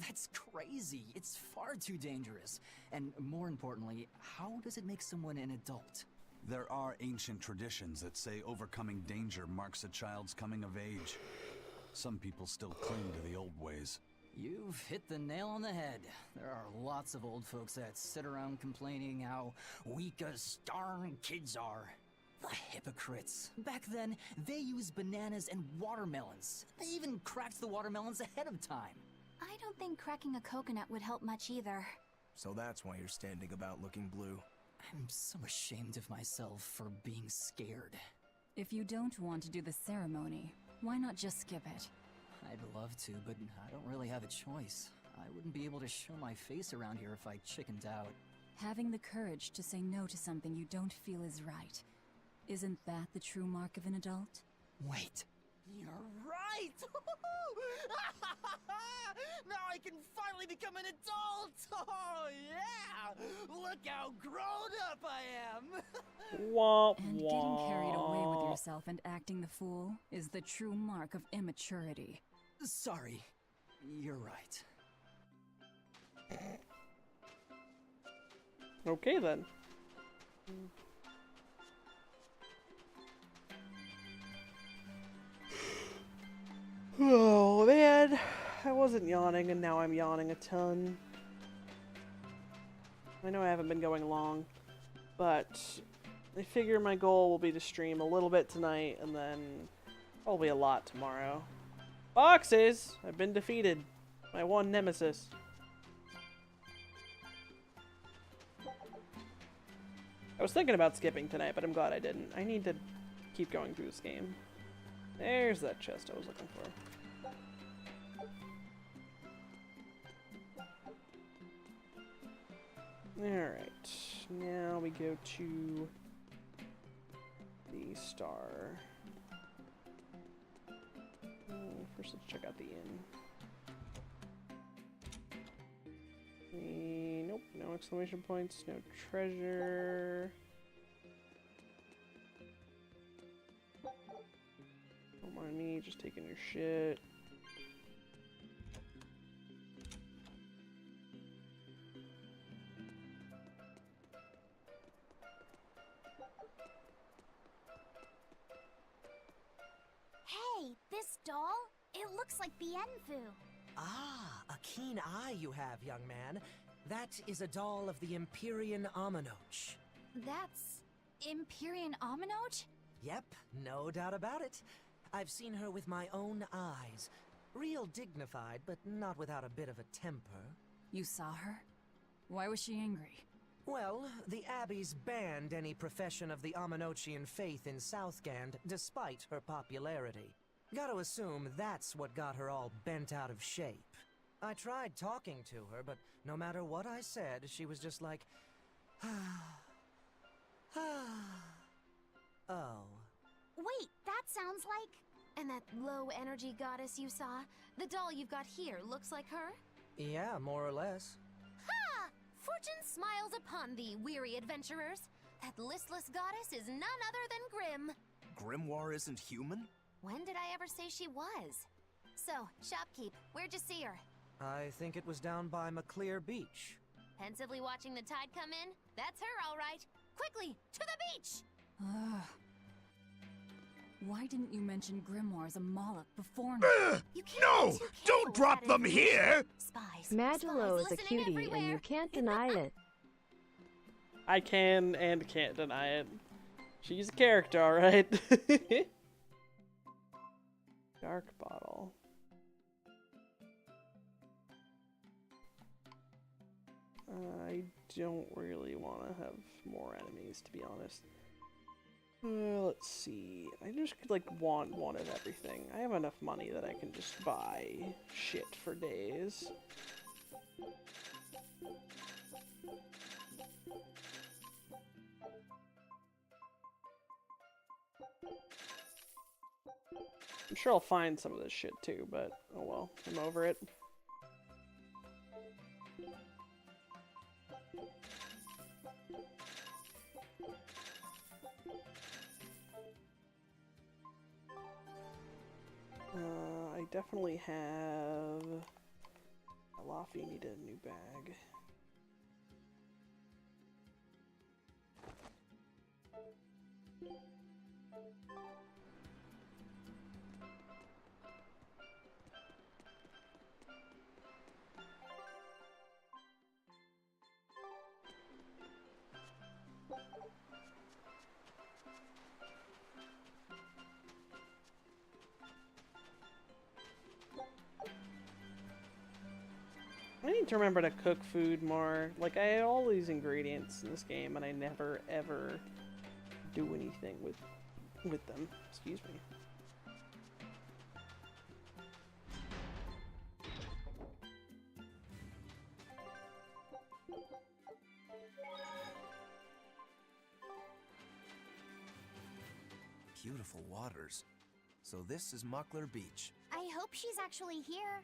S22: That's crazy. It's far too dangerous. And more importantly, how does it make someone an adult?
S2: There are ancient traditions that say overcoming danger marks a child's coming of age. Some people still cling to the old ways.
S22: You've hit the nail on the head. There are lots of old folks that sit around complaining how weak us darn kids are. The hypocrites. Back then, they used bananas and watermelons. They even cracked the watermelons ahead of time.
S3: I don't think cracking a coconut would help much either.
S11: So that's why you're standing about looking blue.
S22: I'm so ashamed of myself for being scared.
S6: If you don't want to do the ceremony, why not just skip it?
S22: I'd love to, but I don't really have a choice. I wouldn't be able to show my face around here if I chickened out.
S6: Having the courage to say no to something you don't feel is right. Isn't that the true mark of an adult?
S19: Wait. You're right! Now I can finally become an adult! Oh, yeah! Look how grown up I am!
S1: Wah,
S6: And getting carried away with yourself and acting the fool is the true mark of immaturity.
S22: Sorry. You're right.
S1: Okay then. Oh man, I wasn't yawning and now I'm yawning a ton. I know I haven't been going long, but I figure my goal will be to stream a little bit tonight and then probably a lot tomorrow. Boxes! I've been defeated. My one nemesis. I was thinking about skipping tonight, but I'm glad I didn't. I need to keep going through this game. There's that chest I was looking for. Alright, now we go to the star. First let's check out the inn. Nope, no exclamation points, no treasure. Don't mind me, just taking your shit.
S7: Hey, this doll? It looks like Bienfu.
S19: Ah, a keen eye you have, young man. That is a doll of the Empyrean Aminoch.
S3: That's Empyrean Aminoch?
S19: Yep, no doubt about it. I've seen her with my own eyes. Real dignified, but not without a bit of a temper.
S6: You saw her? Why was she angry?
S19: Well, the Abbeys banned any profession of the Aminochian faith in Southgand, despite her popularity. Gotta assume that's what got her all bent out of shape. I tried talking to her, but no matter what I said, she was just like, oh.
S5: Wait, that sounds like... And that low-energy goddess you saw? The doll you've got here looks like her?
S19: Yeah, more or less.
S5: Ha! Fortune smiles upon thee, weary adventurers. That listless goddess is none other than Grim.
S11: Grimoire isn't human?
S5: When did I ever say she was? So, shopkeep, where'd you see her?
S19: I think it was down by McClear Beach.
S5: Pensively watching the tide come in? That's her, all right. Quickly, to the beach!
S6: Ugh. Why didn't you mention grimoires a Moloch beforehand?
S15: No! Don't drop them here!
S5: Spies.
S16: Magelo is a cutie and you can't deny it.
S1: I can and can't deny it. She's a character, alright? Dark bottle. I don't really want to have more enemies, to be honest. Let's see. I just like want one of everything. I have enough money that I can just buy shit for days. I'm sure I'll find some of this shit too, but oh well, I'm over it. I definitely have... Alafi needed a new bag. I need to remember to cook food more. Like, I had all these ingredients in this game, and I never, ever do anything with them. Excuse me.
S11: beautiful waters. So this is Muckler Beach.
S7: I hope she's actually here.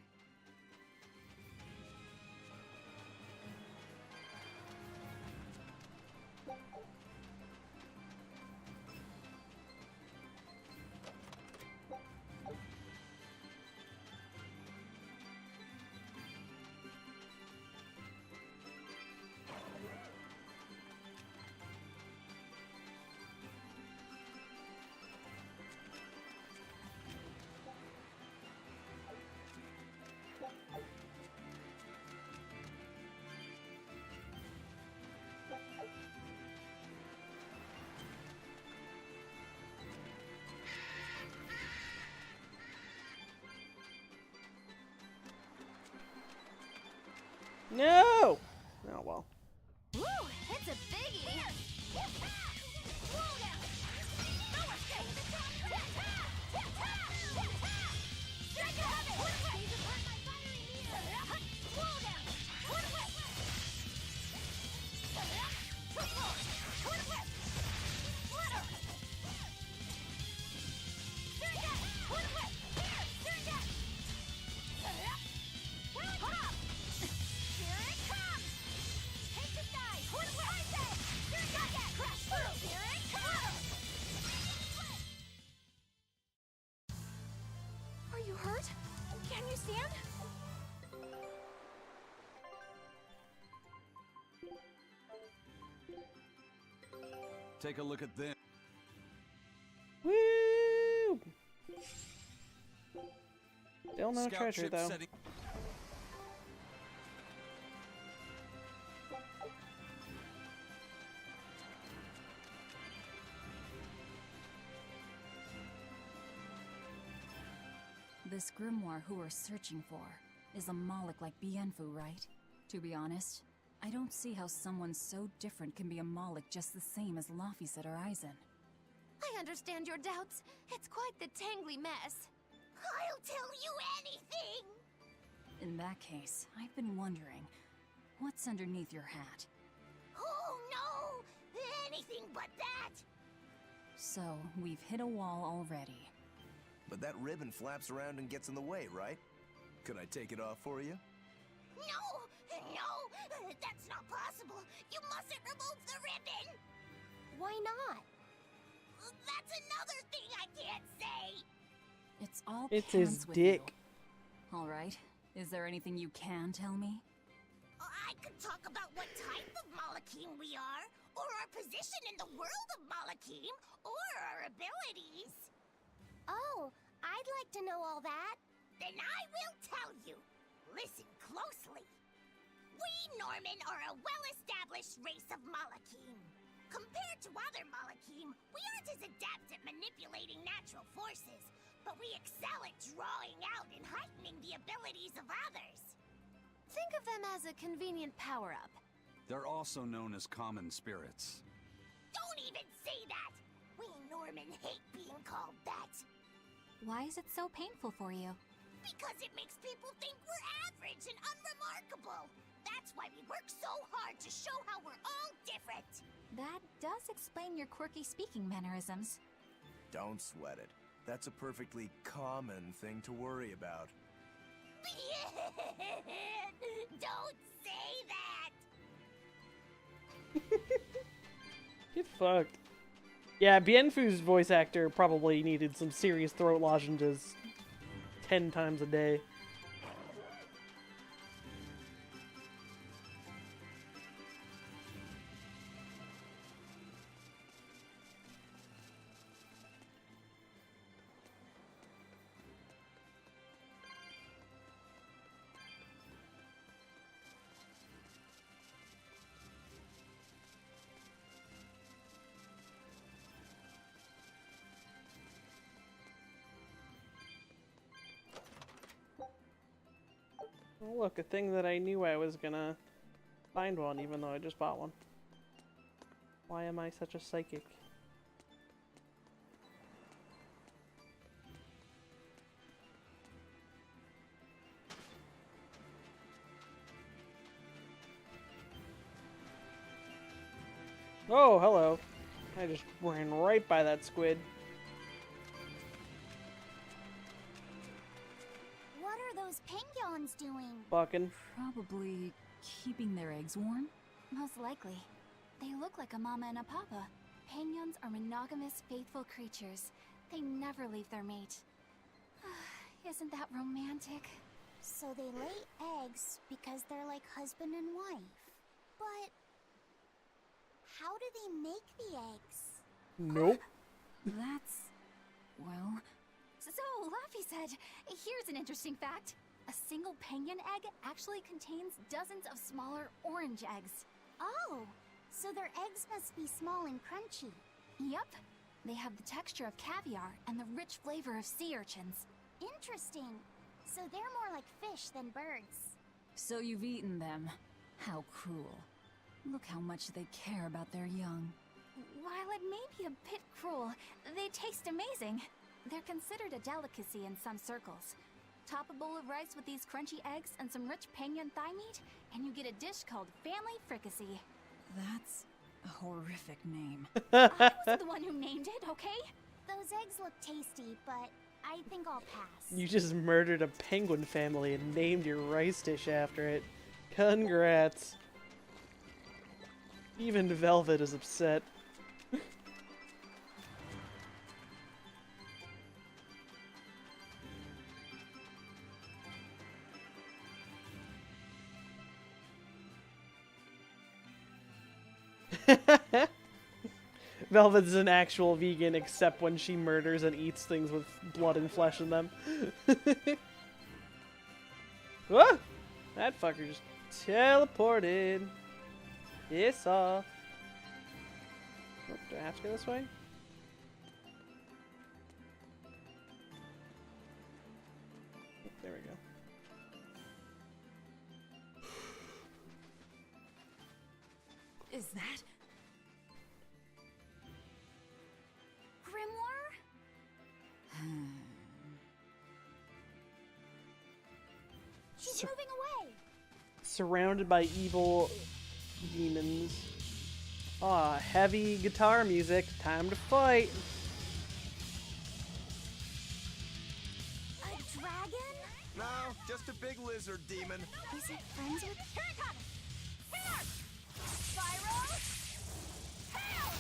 S1: No! Oh well.
S5: Woo! It's a biggie! Are you hurt? Can you stand?
S2: Take a look at them.
S1: Woo! Still no
S2: Scout
S1: treasure
S2: ship
S1: though.
S2: setting-
S6: This grimoire who we're searching for is a Moloch like Bienfu, right? To be honest, I don't see how someone so different can be a Moloch just the same as Laphicet or Aizen.
S5: I understand your doubts. It's quite the tangly mess.
S7: I'll tell you anything!
S6: In that case, I've been wondering, what's underneath your hat?
S7: Oh no! Anything but that!
S6: So, we've hit a wall already.
S11: But that ribbon flaps around and gets in the way, right? Could I take it off for you?
S7: No! No! That's not possible! You mustn't remove the ribbon! Why not? That's another thing I can't say!
S6: It's all
S1: It's
S6: pants
S1: his
S6: with
S1: dick.
S6: You. All right. Is there anything you can tell me?
S7: I could talk about what type of Malachim we are, or our position in the world of Malachim, or our abilities. Oh, I'd like to know all that. Then I will tell you. Listen closely. We Norman are a well-established race of Malachim. Compared to other Malachim, we aren't as adept at manipulating natural forces, but we excel at drawing out and heightening the abilities of others.
S5: Think of them as a convenient power-up.
S2: They're also known as common spirits.
S7: Don't even say that! We Norman hate being called that.
S3: Why is it so painful for you?
S7: Because it makes people think we're average and unremarkable. That's why we work so hard to show how we're all different.
S3: That does explain your quirky speaking mannerisms.
S11: Don't sweat it. That's a perfectly common thing to worry about.
S7: Don't say that!
S1: Get fucked. Yeah, Bienfu's voice actor probably needed some serious throat lozenges 10 times a day. Oh, look, a thing that I knew I was gonna find one, even though I just bought one. Why am I such a psychic? Oh, hello. I just ran right by that squid.
S7: are those penguins doing?
S1: Fucking.
S6: Probably keeping their eggs warm?
S3: Most likely. They look like a mama and a papa. Penguins are monogamous, faithful creatures. They never leave their mate. Isn't that romantic?
S7: So they lay eggs because they're like husband and wife. But how do they make the eggs?
S1: Nope.
S6: That's... well...
S3: So, Laffy said, here's an interesting fact. A single penguin egg actually contains dozens of smaller orange eggs.
S7: Oh, so their eggs must be small and crunchy.
S3: Yep. They have the texture of caviar and the rich flavor of sea urchins.
S7: Interesting. So they're more like fish than birds.
S6: So you've eaten them. How cruel. Look how much they care about their young.
S3: While it may be a bit cruel, they taste amazing. They're considered a delicacy in some circles. Top a bowl of rice with these crunchy eggs and some rich penguin thigh meat, and you get a dish called family fricassee.
S6: That's a horrific name.
S3: I wasn't the one who named it, okay?
S7: Those eggs look tasty, but I think I'll pass.
S1: You just murdered a penguin family and named your rice dish after it. Congrats. Even Velvet is upset. Velvet's an actual vegan, except when she murders and eats things with blood and flesh in them. Whoa! That fucker just teleported. Piss off. Oh, do I have to go this way? Oh, there we go.
S6: Is that...
S3: Grimoire?
S7: She's moving away.
S1: Surrounded by evil demons. Ah, heavy guitar music. Time to fight.
S7: A dragon?
S11: No, just a big lizard demon.
S7: Is it friends with...
S5: Here it comes! Here! Spiral! Hail!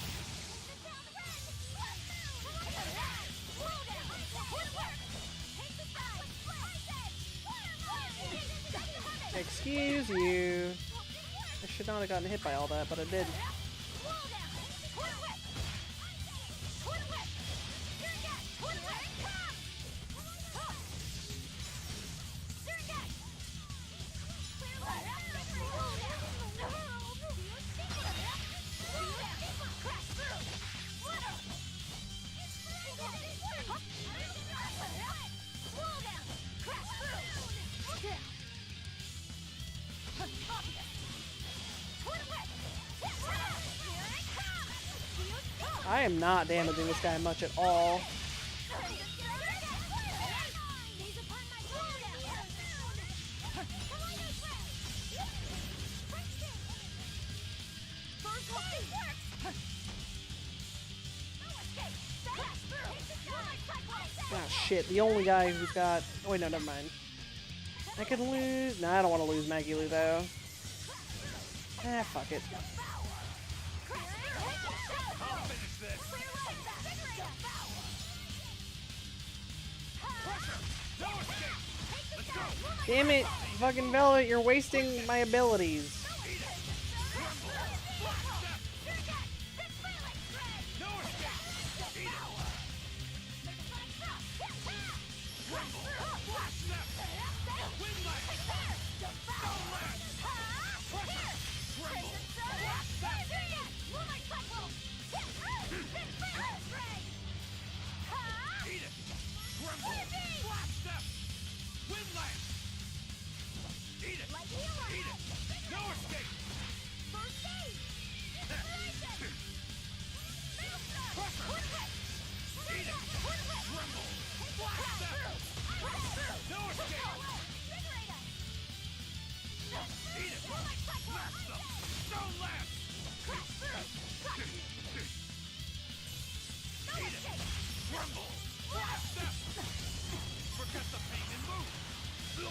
S1: Excuse you. I should not have gotten hit by all that, but I did. I am not damaging this guy much at all. Ah, shit. The only guy who's got... Oh, wait, no, never mind. I could lose... Nah, I don't want to lose Maggie though. Ah, fuck it. Damn it, fucking Velvet, you're wasting my abilities.
S15: Good.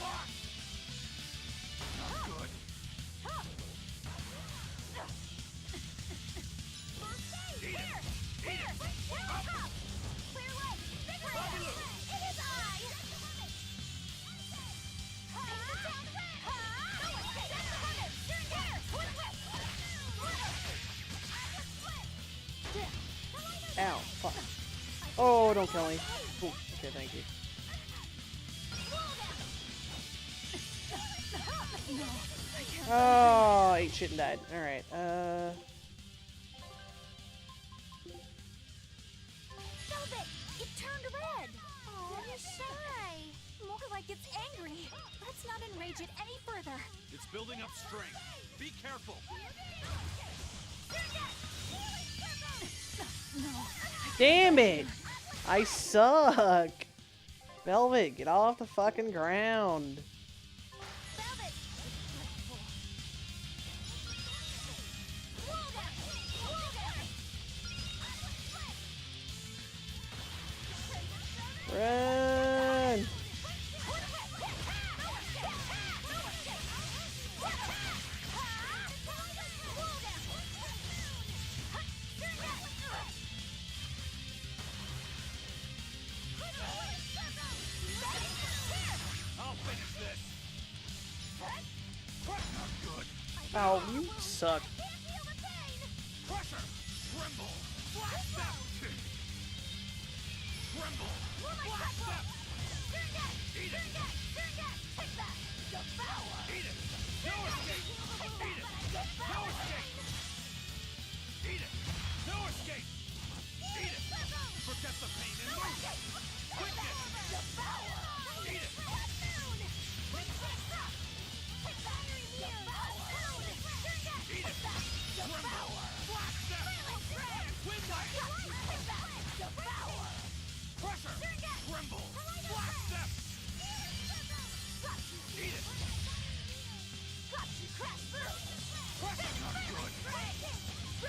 S15: Eat it. Eat it. Up.
S5: Clear way! Big way! It is I!
S1: Ow, fuck. Oh, don't kill me. Ooh, okay, thank you. Oh, I ate shit and died. Alright,
S5: Velvet! It turned red! Oh, you're shy.
S3: More like it's angry. Let's not enrage it any further.
S2: It's building up strength. Be careful.
S1: Damn it! I suck! Velvet, get off the fucking ground. Run!
S15: I'll finish this. Not good.
S1: Oh, you suck.
S15: Pressure. Tremble. Blast them. Tremble. Blast them. Eat it. Eat it. No escape. Eat it. No escape. Eat it. No escape. Eat it. Forget the pain and move. Quickness. Eat it. Eat it. Tremble. Blast them. Win that. Pressure. Tremble. Blast them. Eat it. Pressure not good.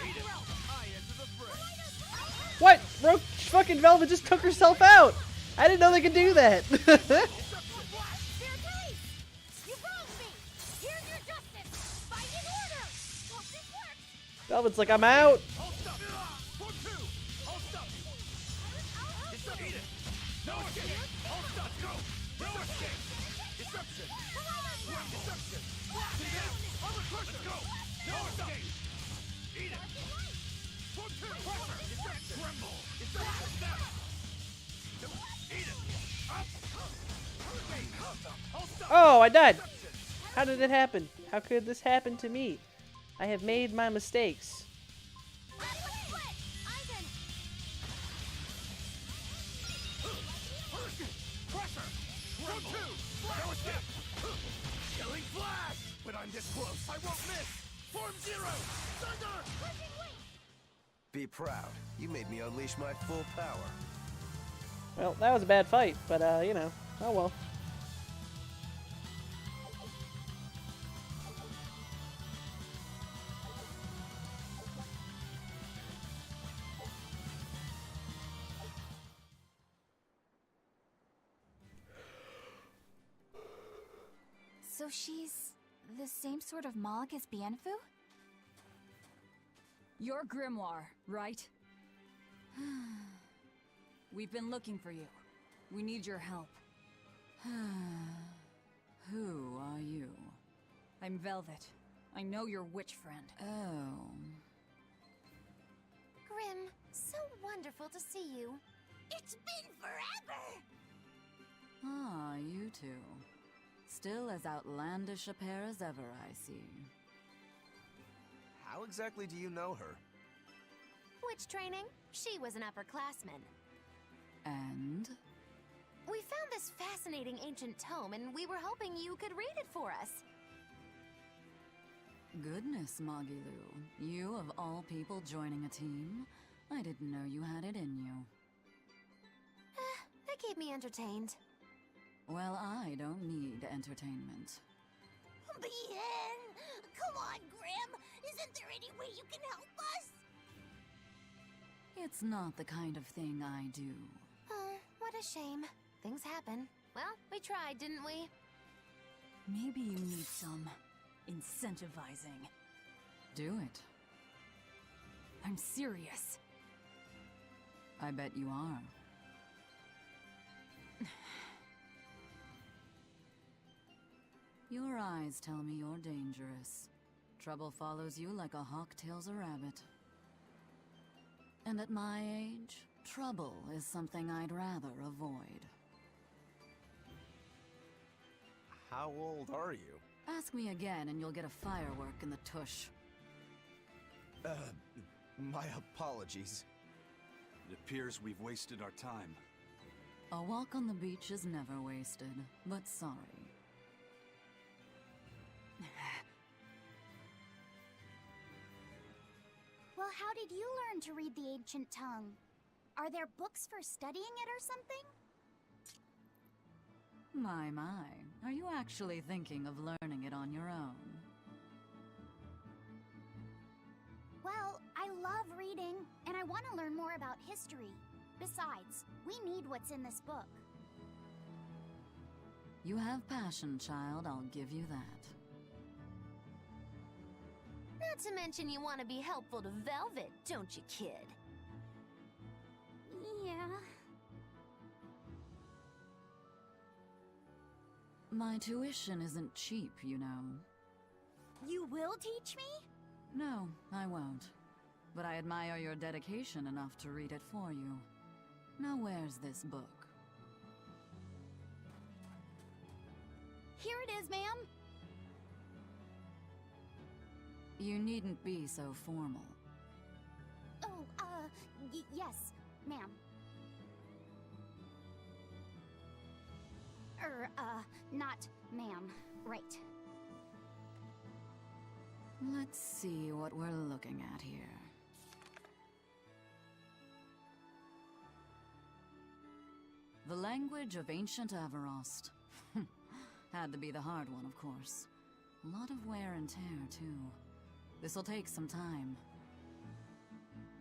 S15: Eat it. I enter the fray.
S1: What? Fucking Velvet just took herself out! I didn't know they could do that! Velvet's like, I'm out! Oh, I died! How did it happen? How could this happen to me? I have made my mistakes.
S15: Killing flash! But I'm this close. I won't miss. Form zero. Thunder!
S11: Be proud. You made me unleash my full power.
S1: Well, that was a bad fight, but you know, oh well.
S3: So she's the same sort of Moloch as Bienfu?
S6: You're Grimoire, right? We've been looking for you. We need your help. Who are you? I'm Velvet. I know your witch friend. Oh.
S5: Grim, so wonderful to see you. It's been forever!
S6: Ah, you two. Still as outlandish a pair as ever, I see.
S11: How exactly do you know her?
S5: Witch training? She was an upperclassman.
S6: And?
S5: We found this fascinating ancient tome, and we were hoping you could read it for us.
S6: Goodness, Magilu. You of all people joining a team? I didn't know you had it in you.
S5: That keep me entertained.
S6: Well, I don't need entertainment.
S7: Bien! Come on, Grim! Isn't there any way you can help us?
S6: It's not the kind of thing I do.
S5: Oh, what a shame. Things happen. Well, we tried, didn't we?
S6: Maybe you need some incentivizing. Do it. I'm serious. I bet you are. Your eyes tell me you're dangerous. Trouble follows you like a hawk tails a rabbit. And at my age, trouble is something I'd rather avoid.
S11: How old are you?
S6: Ask me again and you'll get a firework in the tush.
S11: My apologies.
S2: It appears we've wasted our time.
S6: A walk on the beach is never wasted, but sorry.
S7: Well, how did you learn to read the ancient tongue? Are there books for studying it or something?
S6: My. Are you actually thinking of learning it on your own?
S7: Well, I love reading, and I want to learn more about history. Besides, we need what's in this book.
S6: You have passion, child, I'll give you that.
S5: Not to mention you want to be helpful to Velvet, don't you, kid?
S7: Yeah.
S6: My tuition isn't cheap, you know.
S7: You will teach me?
S6: No, I won't. But I admire your dedication enough to read it for you. Now where's this book?
S7: Here it is, ma'am.
S6: You needn't be so formal.
S7: Oh, yes, ma'am. Not ma'am. Right.
S6: Let's see what we're looking at here. The language of ancient Averost. Had to be the hard one, of course. A lot of wear and tear, too. This'll take some time.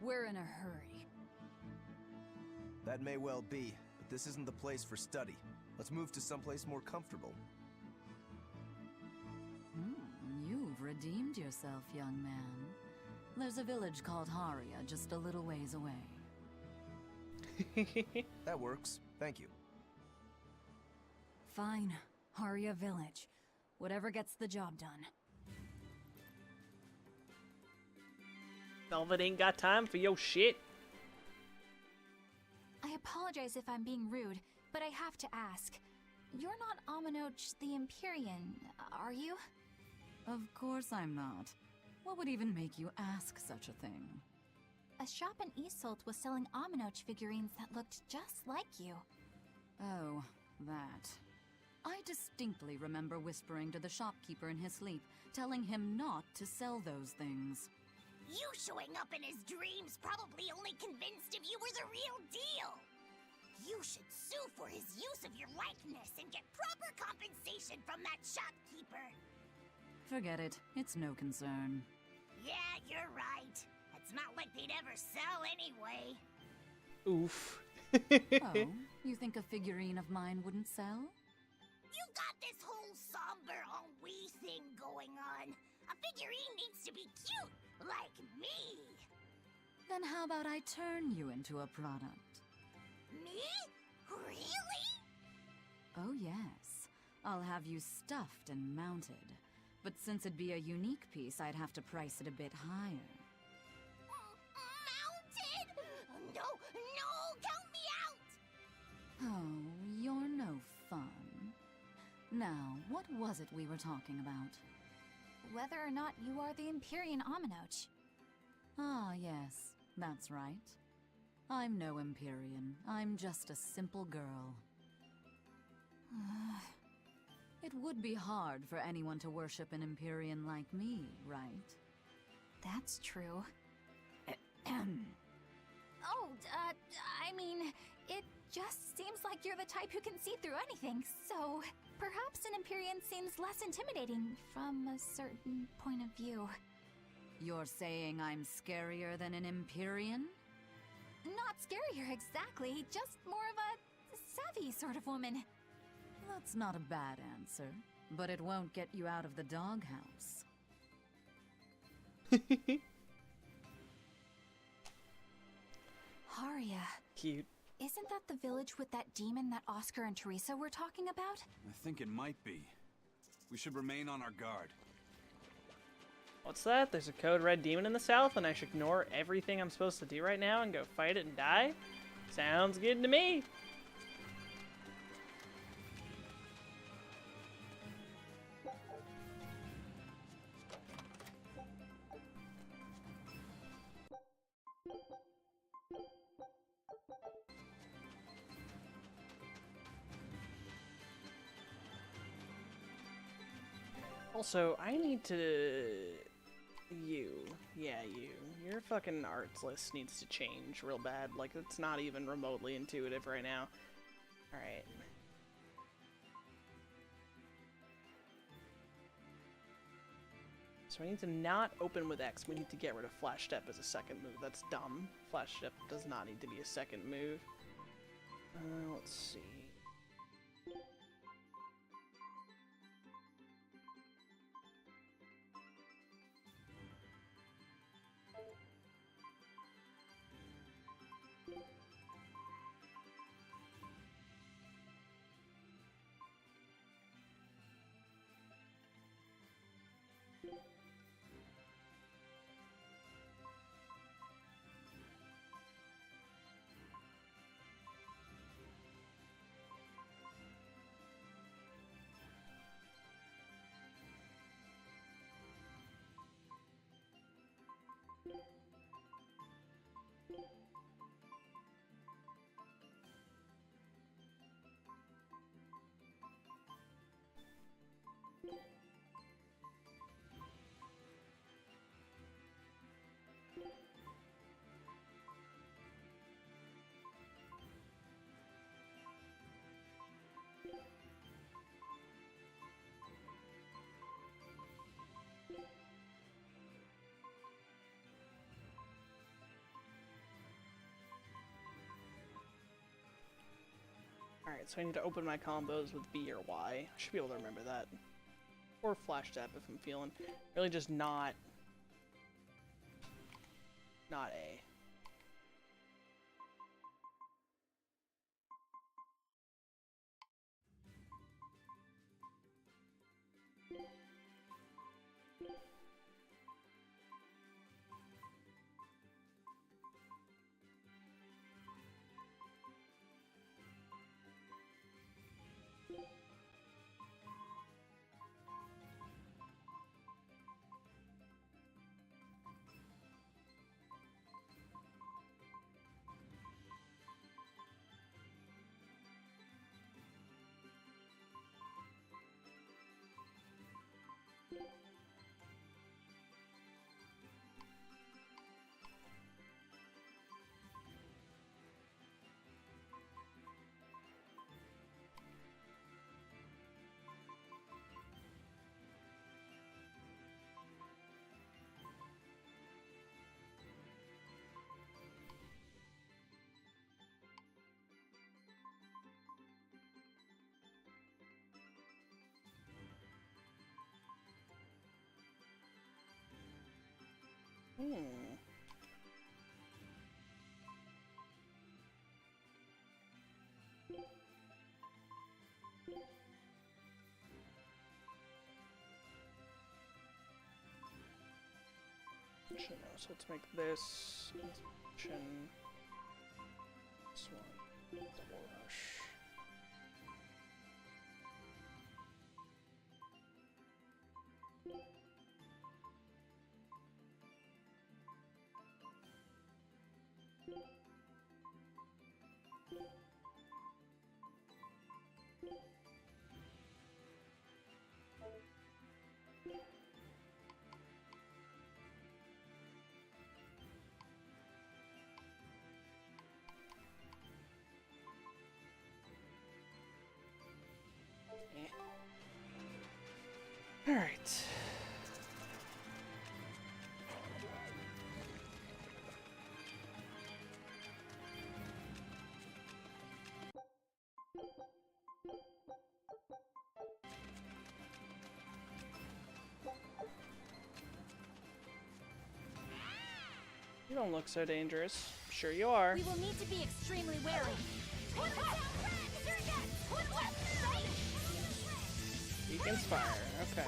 S6: We're in a hurry.
S11: That may well be, but this isn't the place for study. Let's move to someplace more comfortable.
S6: You've redeemed yourself, young man. There's a village called Haria just a little ways away.
S11: That works. Thank you.
S6: Fine. Haria Village. Whatever gets the job done.
S1: Velvet ain't got time for your shit.
S3: I apologize if I'm being rude, but I have to ask. You're not Aminoch the Empyrean, are you?
S6: Of course I'm not. What would even make you ask such a thing?
S3: A shop in Isolt was selling Aminoch figurines that looked just like you.
S6: Oh, that. I distinctly remember whispering to the shopkeeper in his sleep, telling him not to sell those things.
S7: You showing up in his dreams probably only convinced him you were the real deal. You should sue for his use of your likeness and get proper compensation from that shopkeeper.
S6: Forget it. It's no concern.
S7: Yeah, you're right. It's not like they'd ever sell anyway.
S1: Oof.
S6: Oh, you think a figurine of mine wouldn't sell?
S7: You got this whole somber, ennui thing going on. A figurine needs to be cute, like me.
S6: Then how about I turn you into a product?
S7: Me? Really?
S6: Oh yes. I'll have you stuffed and mounted. But since it'd be a unique piece, I'd have to price it a bit higher.
S7: Mounted? No, count me out!
S6: Oh, you're no fun. Now, what was it we were talking about?
S3: Whether or not you are the Empyrean Aminoch.
S6: Ah, yes, that's right. I'm no Empyrean. I'm just a simple girl. It would be hard for anyone to worship an Empyrean like me, right?
S3: That's true. Oh, I mean, it just seems like you're the type who can see through anything, so perhaps an Empyrean seems less intimidating from a certain point of view.
S6: You're saying I'm scarier than an Empyrean?
S3: Not scarier exactly, just more of a savvy sort of woman.
S6: That's not a bad answer, but it won't get you out of the doghouse.
S3: Haria.
S1: Cute.
S3: Isn't that the village with that demon that Oscar and Teresa were talking about?
S2: I think it might be. We should remain on our guard.
S1: What's that? There's a code red demon in the south, and I should ignore everything I'm supposed to do right now and go fight it and die? Sounds good to me. Also, I need to... You. Yeah, you. Your fucking arts list needs to change real bad. Like, it's not even remotely intuitive right now. Alright. So I need to not open with X. We need to get rid of Flash Step as a second move. That's dumb. Flash Step does not need to be a second move. Let's see. Alright, so I need to open my combos with B or Y. I should be able to remember that. Or Flash Tap if I'm feeling really just not A. So let's make this inspection. This one, double rush. All right. You don't look so dangerous. Sure you are.
S5: We will need to be extremely wary.
S1: Beacon's fire. Okay.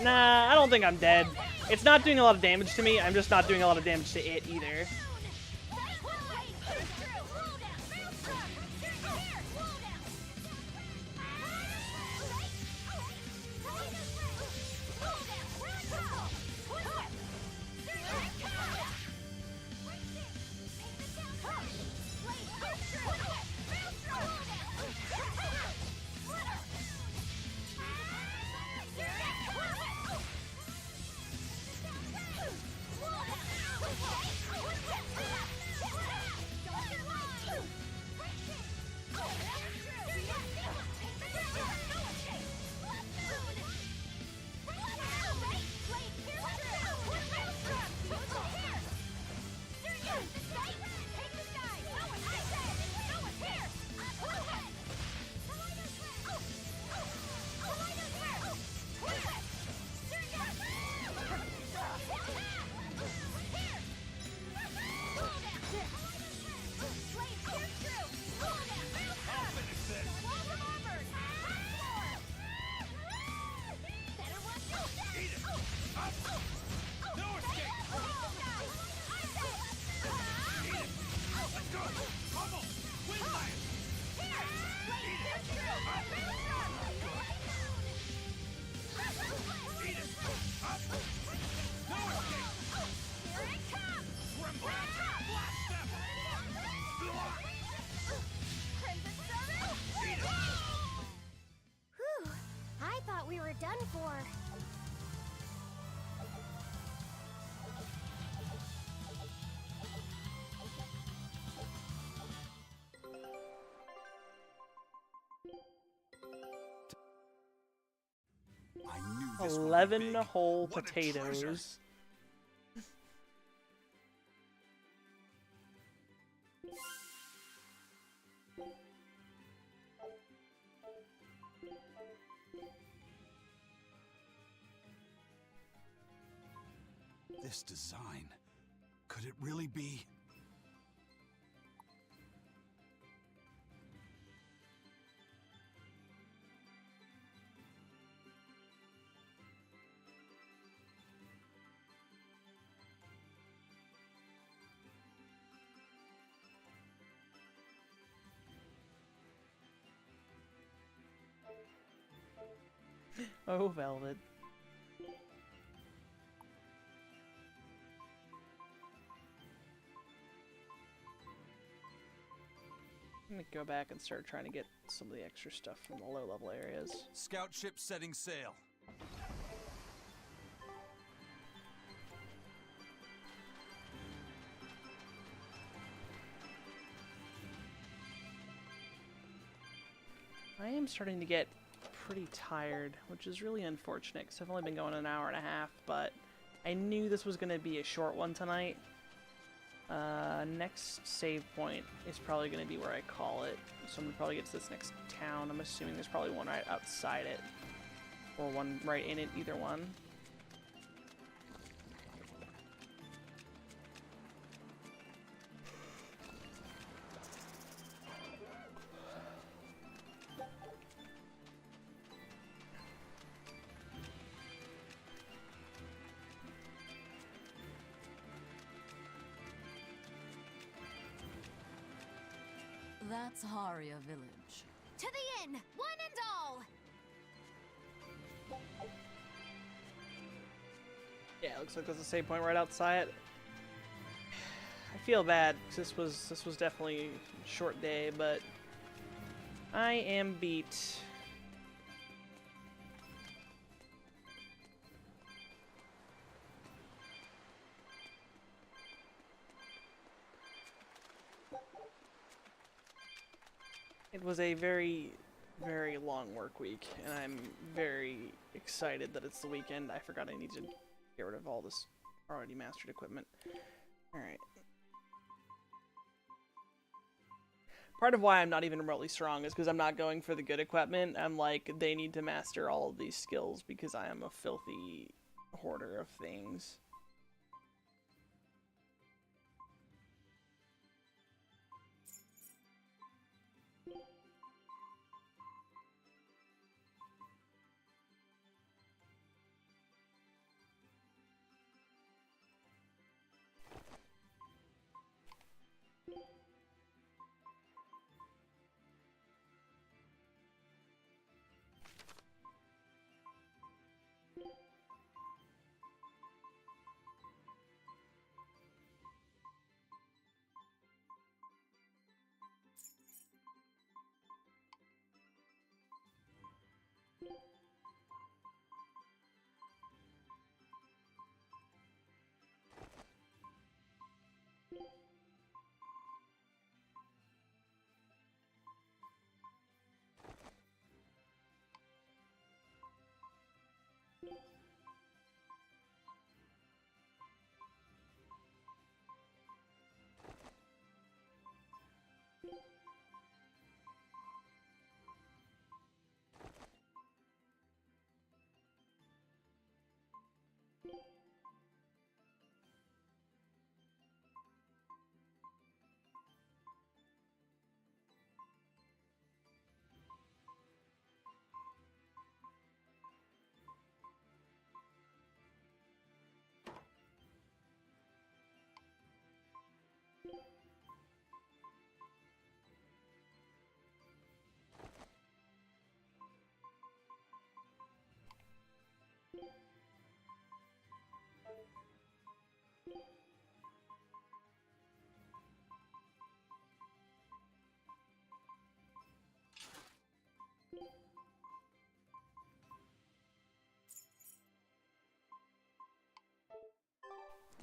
S1: Nah, I don't think I'm dead. It's not doing a lot of damage to me. I'm just not doing a lot of damage to it either.
S2: this will be
S1: 11
S2: big.
S1: whole
S2: What a treasure.
S1: potatoes.
S2: This design, could it really be?
S1: Oh, Velvet. I'm gonna go back and start trying to get some of the extra stuff from the low-level areas.
S2: Scout ship setting sail.
S1: I am starting to get pretty tired, which is really unfortunate because I've only been going an hour and a half, but I knew this was going to be a short one tonight. Next save point is probably going to be where I call it, so I'm going to probably get to this next town. I'm assuming there's probably one right outside it, or one right in it, either one.
S6: That's Haria Village.
S5: To the inn, one and all!
S1: Yeah, it looks like there's a save point right outside. I feel bad because this was definitely a short day, but I am beat. It was a very, very long work week, and I'm very excited that it's the weekend. I forgot I need to get rid of all this already mastered equipment. Alright. Part of why I'm not even remotely strong is because I'm not going for the good equipment. I'm like, they need to master all of these skills because I am a filthy hoarder of things.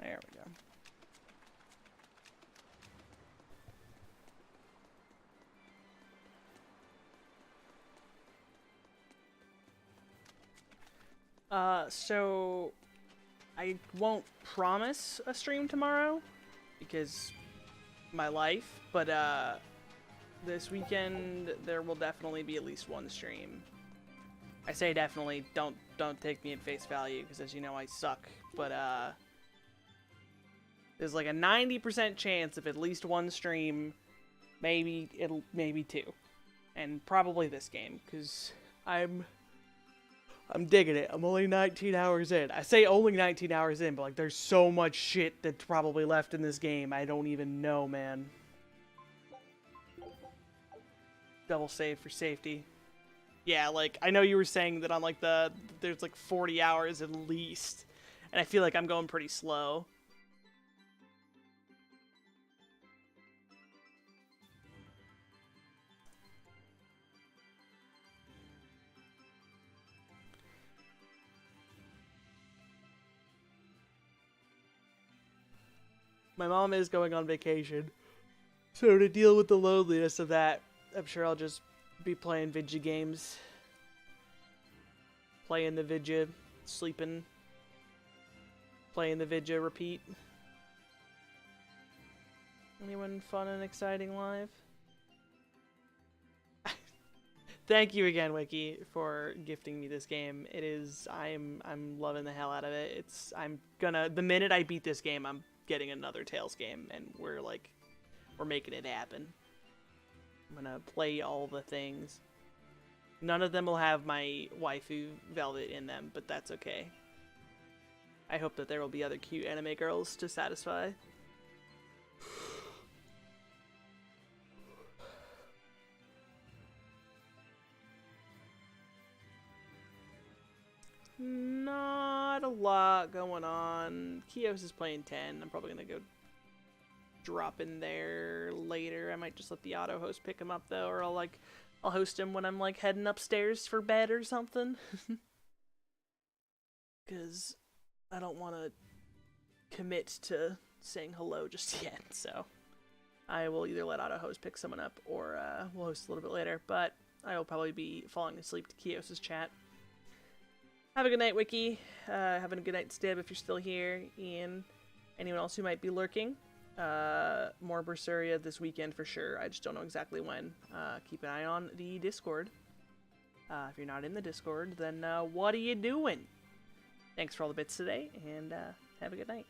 S1: There we go. So I won't promise a stream tomorrow because my life, but this weekend there will definitely be at least one stream. I say definitely, don't take me at face value because as you know I suck, but there's like a 90% chance of at least one stream, maybe two. And probably this game cuz I'm digging it. I'm only 19 hours in. I say only 19 hours in, but like there's so much shit that's probably left in this game. I don't even know, man. Double save for safety. Yeah, like I know you were saying that on like there's like 40 hours at least. And I feel like I'm going pretty slow. My mom is going on vacation, so to deal with the loneliness of that, I'm sure I'll just be playing video games. Playing the vidya, sleeping. Playing the vidya, repeat. Anyone fun and exciting live? Thank you again, Wiki, for gifting me this game. It is, I'm loving the hell out of it. The minute I beat this game, I'm getting another Tales game, and we're making it happen. I'm gonna play all the things. None of them will have my waifu Velvet in them, but that's okay. I hope that there will be other cute anime girls to satisfy. Not a lot going on. Kios is playing 10. I'm probably gonna go drop in there later. I might just let the auto host pick him up though, or I'll host him when I'm like heading upstairs for bed or something. Cause I don't want to commit to saying hello just yet, so I will either let auto host pick someone up or we'll host a little bit later, but I will probably be falling asleep to Kios's chat. Have a good night, Wiki. Having a good night, Stib, if you're still here, and anyone else who might be lurking. More Berseria this weekend for sure. I just don't know exactly when. Keep an eye on the Discord. If you're not in the Discord, then what are you doing? Thanks for all the bits today, and have a good night.